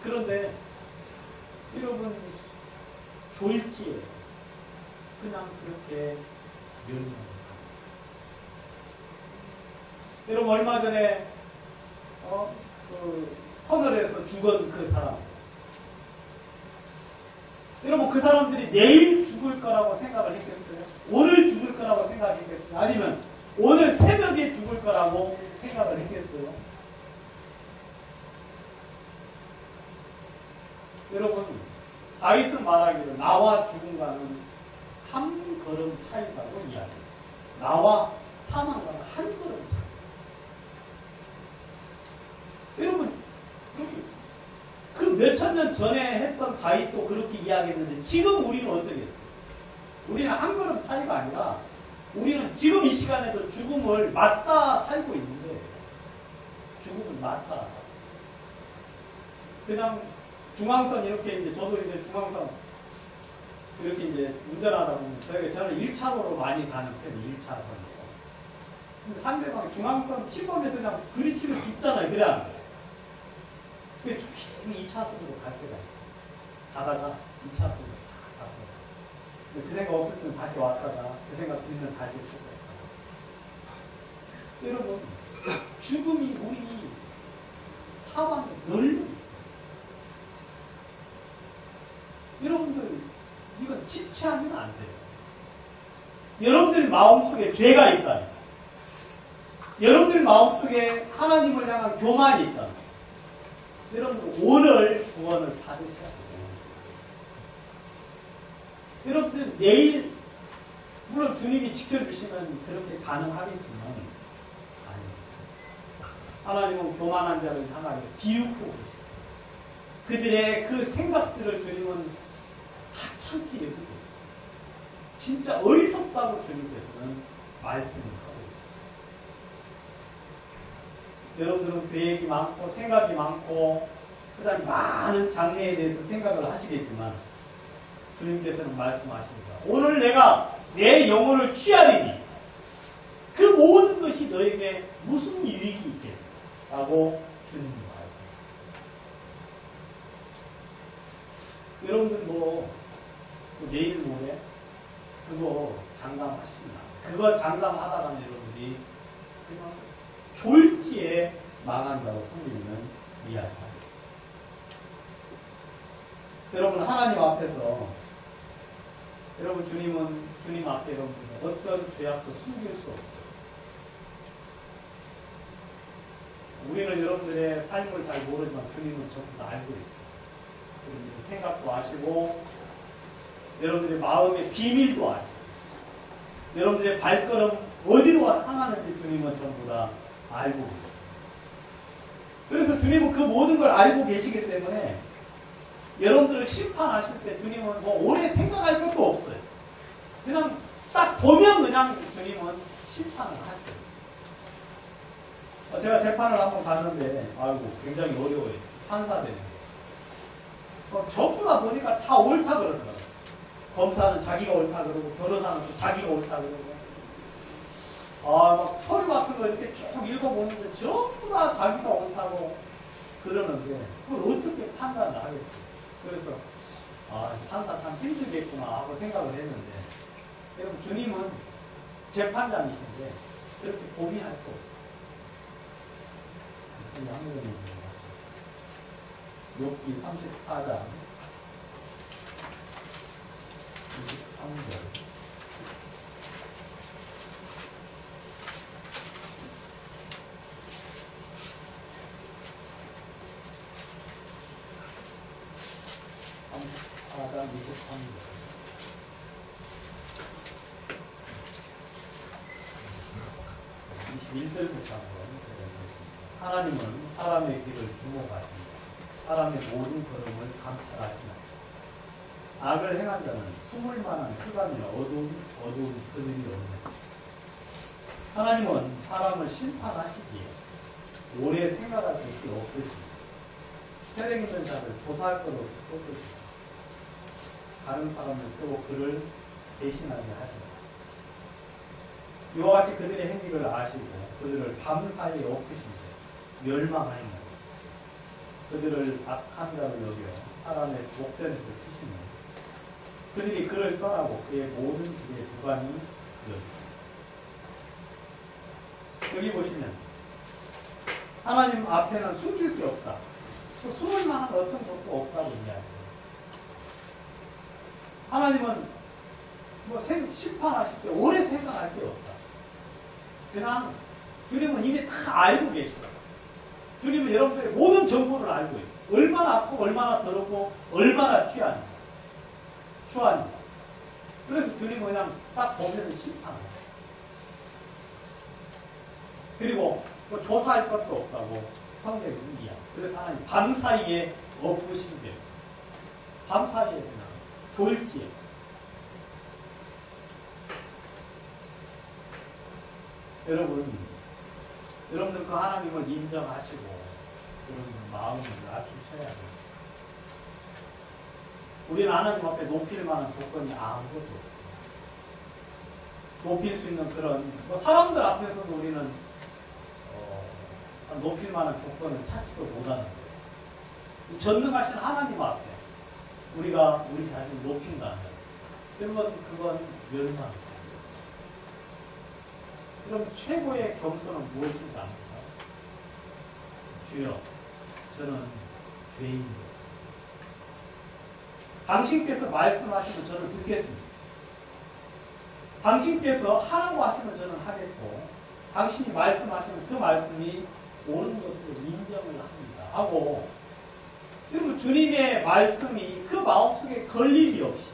그런데 여러분 졸지에 그냥 그렇게 멸망합니다. 여러분 얼마 전에 터널에서 죽은 그 사람. 여러분 그 사람들이 내일 죽을 거라고 생각을 했겠어요? 오늘 죽을 거라고 생각했겠어요? 아니면 오늘 새벽에 죽을 거라고 생각을 했겠어요? 여러분 다윗은 말하기를 나와 죽음과는 한 걸음 차이라고 이야기해요. 나와 사망과는 한 걸음 차이. 여러분 그 몇천 년 전에 했던 다윗도 그렇게 이야기했는데 지금 우리는 어떻게 했어요? 우리는 한 걸음 차이가 아니라 우리는 지금 이 시간에도 죽음을 맞다 살고 있는데 죽음을 맞다. 그냥 중앙선 이렇게 이제 저도 이제 중앙선 이렇게 이제 운전하다 보면 저는 1차로로 많이 가는 편이에요. 1차선으로. 근데 상대방이 중앙선 침범해서 그냥 부딪히면 죽잖아요. 그래 안 돼요. 그게 2차선으로 갈 때가 있어요. 가다가 2차선으로 다 가고. 그 생각 없을 때는 다시 왔다가 그 생각 들면 다시 오고. 여러분, 죽음이 우리 사방에 널려 있어요. 여러분들, 이건 지체하면 안 돼요. 여러분들 마음속에 죄가 있다니. 여러분들 마음속에 하나님을 향한 교만이 있다니. 여러분들 오늘 구원을 받으셔야 돼요. 여러분들 내일 물론 주님이 지켜주시면 그렇게 가능하겠지만 아니에요. 하나님은 교만한 자를 향하여 비웃고 계십니다. 그들의 그 생각들을 주님은 하찮게 여기고 있어요. 진짜 어리석다고 주님께서는 말씀을 하고 있어요. 여러분들은 계획이 많고 생각이 많고 그 다음에 많은 장래에 대해서 생각을 하시겠지만 주님께서는 말씀하십니다. 오늘 내가 내 영혼을 취하리니 그 모든 것이 너에게 무슨 유익이 있겠냐 라고 주님이 말씀합니다. 여러분들 내일 모레 그거 장담하십니다. 그거 장담하다가 여러분들이 그냥 졸지에 망한다고 성경은 이야기합니다. 여러분 하나님 앞에서 여러분 주님 앞에 여러분 어떤 죄악도 숨길 수 없어요. 우리는 여러분들의 삶을 잘 모르지만 주님은 전부 다 알고 있어요. 여러분들의 생각도 아시고 여러분들의 마음의 비밀도 아시고 여러분들의 발걸음 어디로 향하는지 주님은 전부 다 알고 계세요. 그래서 주님은 그 모든 걸 알고 계시기 때문에 여러분들을 심판하실 때 주님은 오래 생각할 것도 없어요. 그냥 딱 보면 그냥 주님은 심판을 하세요. 제가 재판을 한번 갔는데 굉장히 어려워요. 판사 되는 게. 전부 다 보니까 다 옳다 그러더라고요. 검사는 자기가 옳다 그러고 변호사는 또 자기가 옳다 그러고 막 서류 같은 거 이렇게 쭉 읽어보는데 전부 다 자기가 옳다고 그러는데 그걸 어떻게 판단을 하겠어요. 그래서 판사 참 힘들겠구나 하고 생각을 했는데 여러분 주님은 재판장이신데 그렇게 고민할 거 없어요. 욥기 34장 23절 하나가 21절부터 한번 읽어보겠습니다. 하나님은 사람의 길을 주목하십니다. 사람의 모든 걸음을 감찰하시나이다. 악을 행한 자는 숨을 만한 흑암이나 어두운 그늘이 없는 하나님은 사람을 심판하시기에 오래 생각할 것이 없으십니다. 혈액 있는 자를 조사할 것 없이 쫓으십니다. 다른 사람을 세워 그를 대신하게 하십니다. 이와 같이 그들의 행위를 아시고 그들을 밤사이에 엎으시되 멸망하니라. 그들을 악한 자로 여겨 사람의 목전에서 치시며 그들이 그를 떠나고 그의 모든 길에 두관이 되었습니다. 여기 보시면 하나님 앞에는 숨길 게 없다. 숨을 만한 어떤 것도 없다고 이야기해요. 하나님은 심판하실 때 오래 생각할 게 없다. 그냥 주님은 이미 다 알고 계시다. 주님은 여러분들의 모든 정보를 알고 있어요. 얼마나 아프고 얼마나 더럽고 얼마나 추한지. 그래서 주님은 그냥 딱 보면 심판해요. 그리고 조사할 것도 없다고 성경이 이야기해요. 그래서 하나님 밤사이에 엎으신대요. 밤사이에 그냥 졸지에. 여러분들 그 하나님을 인정하시고 여러분 마음을 낮추셔야 돼요. 우리는 하나님 앞에 높일 만한 조건이 아무것도 없어요. 높일 수 있는 그런 사람들 앞에서도 우리는 높일 만한 조건을 찾지도 못하는 거예요. 전능하신 하나님 앞에 우리가 우리 자신을 높인다면 여러분 그건 멸망입니다. 그럼 최고의 겸손은 무엇인가 합니까? 주여, 저는 죄인입니다. 당신께서 말씀하시면 저는 듣겠습니다. 당신께서 하라고 하시면 저는 하겠고 당신이 말씀하시면 그 말씀이 옳은 것으로 인정을 합니다. 하고 여러분 주님의 말씀이 그 마음속에 걸림이 없이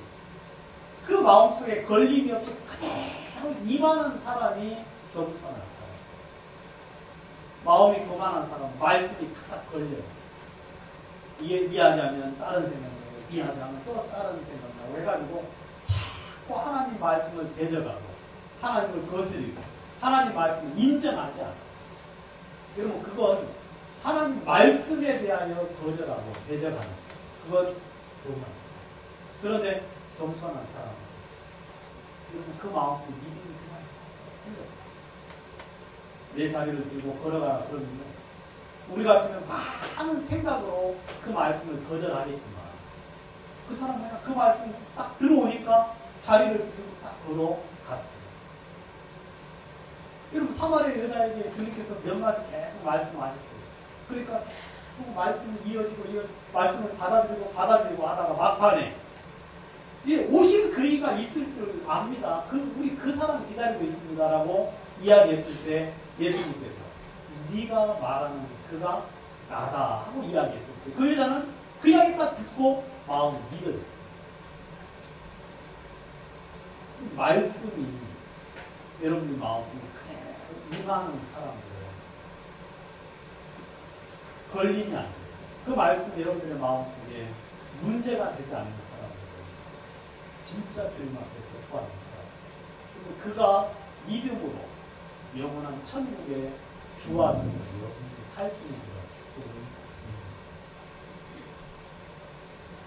그대로 임하는 사람이 겸손한 사람. 마음이 교만한 사람, 말씀이 탁탁 걸려요. 이해하면 다른 생각나고, 이해하면 또 다른 생각나고 해가지고 자꾸 하나님 말씀을 대적하고, 하나님을 거스리고, 하나님 말씀을 인정하지 않아요. 여러분, 그건 하나님 말씀에 대하여 거절하고 대적하는 거예요. 그건 교만입니다. 그런데 겸손한 사람. 여러분 그 마음속에 믿음이 그만 있어요. 내 자리를 들고 걸어가라 그러면 우리 같으면 많은 생각으로 그 말씀을 거절하겠지만 그 사람은 그 말씀이 딱 들어오니까 자리를 들고 딱 걸어갔어요. 여러분 사마리아 여자에게 주님께서 몇 마디 계속 말씀하셨어요. 그러니까 계속 말씀이 이어지고 말씀을 받아들이고 하다가 막판에 오실 그이가 있을 줄 압니다. 우리 그 사람 기다리고 있습니다라고 이야기했을 때 예수님께서 네가 말하는 그가 나다 하고 이야기했을 때 그 여자는 그 이야기 딱 듣고 마음 믿어요. 말씀이 여러분들 마음속에 임하는 사람들 걸림이 안 돼요. 그 말씀 여러분들의 마음속에 문제가 되지 않는 사람들 진짜 주님 앞에 복받는 사람 그리고 그가 믿음으로 영원한 천국의 주와 여러분들이 살 수 있는 그런 축복을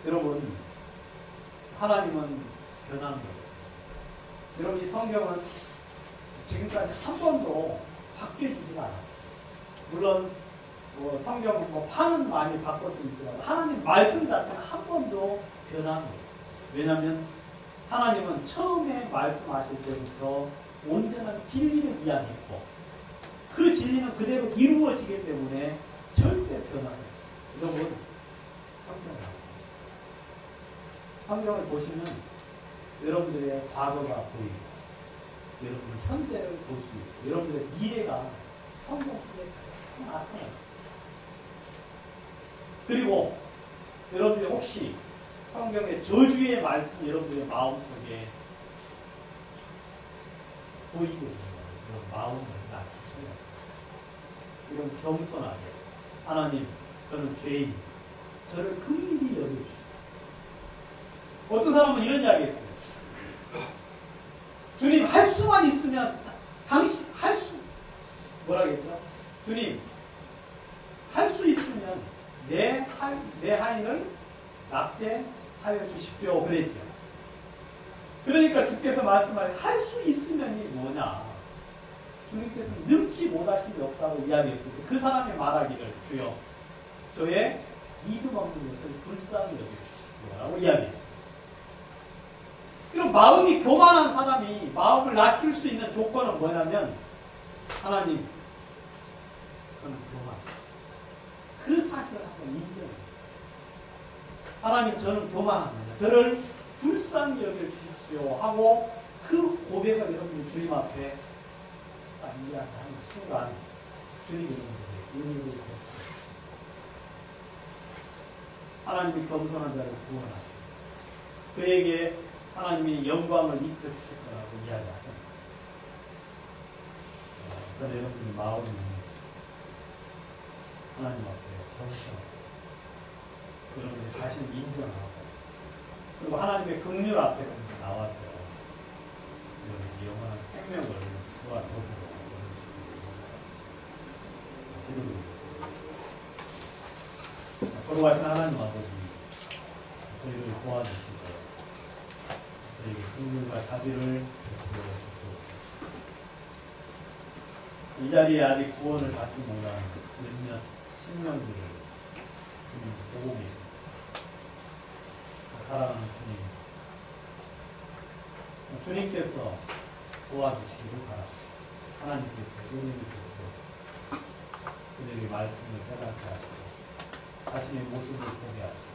여러분 하나님은 변함이 없어요. 여러분 이 성경은 지금까지 한 번도 바뀌어지지가 않았어요. 물론 성경 판은 많이 바꿨으니까 하나님 말씀 자체는 한 번도 변함이 없어요. 왜냐하면 하나님은 처음에 말씀하실 때부터 온전한 진리를 이야기했고 그 진리는 그대로 이루어지기 때문에 절대 변함이 없어요. 여러분 성경을 보시면 여러분들의 과거가 보이고 여러분의 현재를 볼 수 있고 여러분들의 미래가 성경 속에 나타나 있습니다. 그리고 여러분들이 혹시 성경의 저주의 말씀 여러분들의 마음속에 보이고 있는 그런 마음을 낮추세요. 이런 겸손하게 하나님 저는 죄인 저를 긍휼히 여겨주시오. 어떤 사람은 이런 이야기 했어요. 주님 할 수만 있으면 당신 할 수 뭐라겠죠? 주님 할 수 있으면 내 하인을 납제하여 주십시오 그랬죠. 그러니까 주께서 말씀하신 할 수 있으면이 뭐냐? 주님께서는 능치 못하신 게 없다고 이야기했을 때 그 사람이 말하기를 주여 저의 믿음 없는 것을 불쌍히 여겨주십시오라고 이야기해요. 그럼 마음이 교만한 사람이 마음을 낮출 수 있는 조건은 뭐냐면 하나님 저는 교만 그 사실을 한번 인정해요. 하나님 저는 교만합니다. 저를 불쌍히 여겨주십시오 하고 그 고백을 여러분들 주님 앞에 이야기하는 순간 주님이 여러분들에게 은혜를 베풀어요. 하나님이 겸손한 자를 구원하시고 그에게 하나님이 영광을 입혀 주실 거라고 이야기하십니다. 그래서 여러분의 마음이 하나님 앞에 겸손하고 여러분의 자신을 인정하고 그리고 하나님의 긍휼 앞에 나와서 여러분의 영원한 생명을 주와 더불어 기도드리겠습니다. 거룩하신 하나님 아버지 저희를 도와주시고 저희에게 긍휼과 자비를 베풀어 주시옵소서. 이 자리에 아직 구원을 받지 못한 몇몇 신명들을 주님 보고 계십니다. 사랑하는 주님, 주님께서 도와주시기를 바랍니다. 하나님께서 은혜를 주시고 그들에게 말씀을 깨닫게 하시고 자신의 모습을 보게 하시고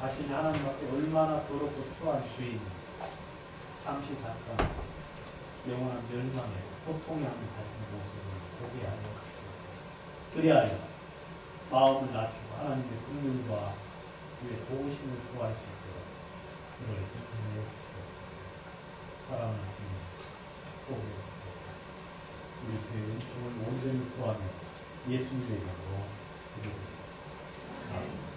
자신이 하나님 앞에 얼마나 더럽고 추한 죄인인지 잠시 잠깐 영원한 멸망에 고통에 하는 자신의 모습을 보게 하여 주시옵소서. 그리하여 마음을 낮추고 하나님의 긍휼과 주의 도우심을 구할 수 있도록 그를 인도해 주시옵소서. 사랑하는 주님, 도우해 주시옵소서. 우리 주의 은총을 온전히 구하며 예수님의 이름으로 기도드립니다. 아멘.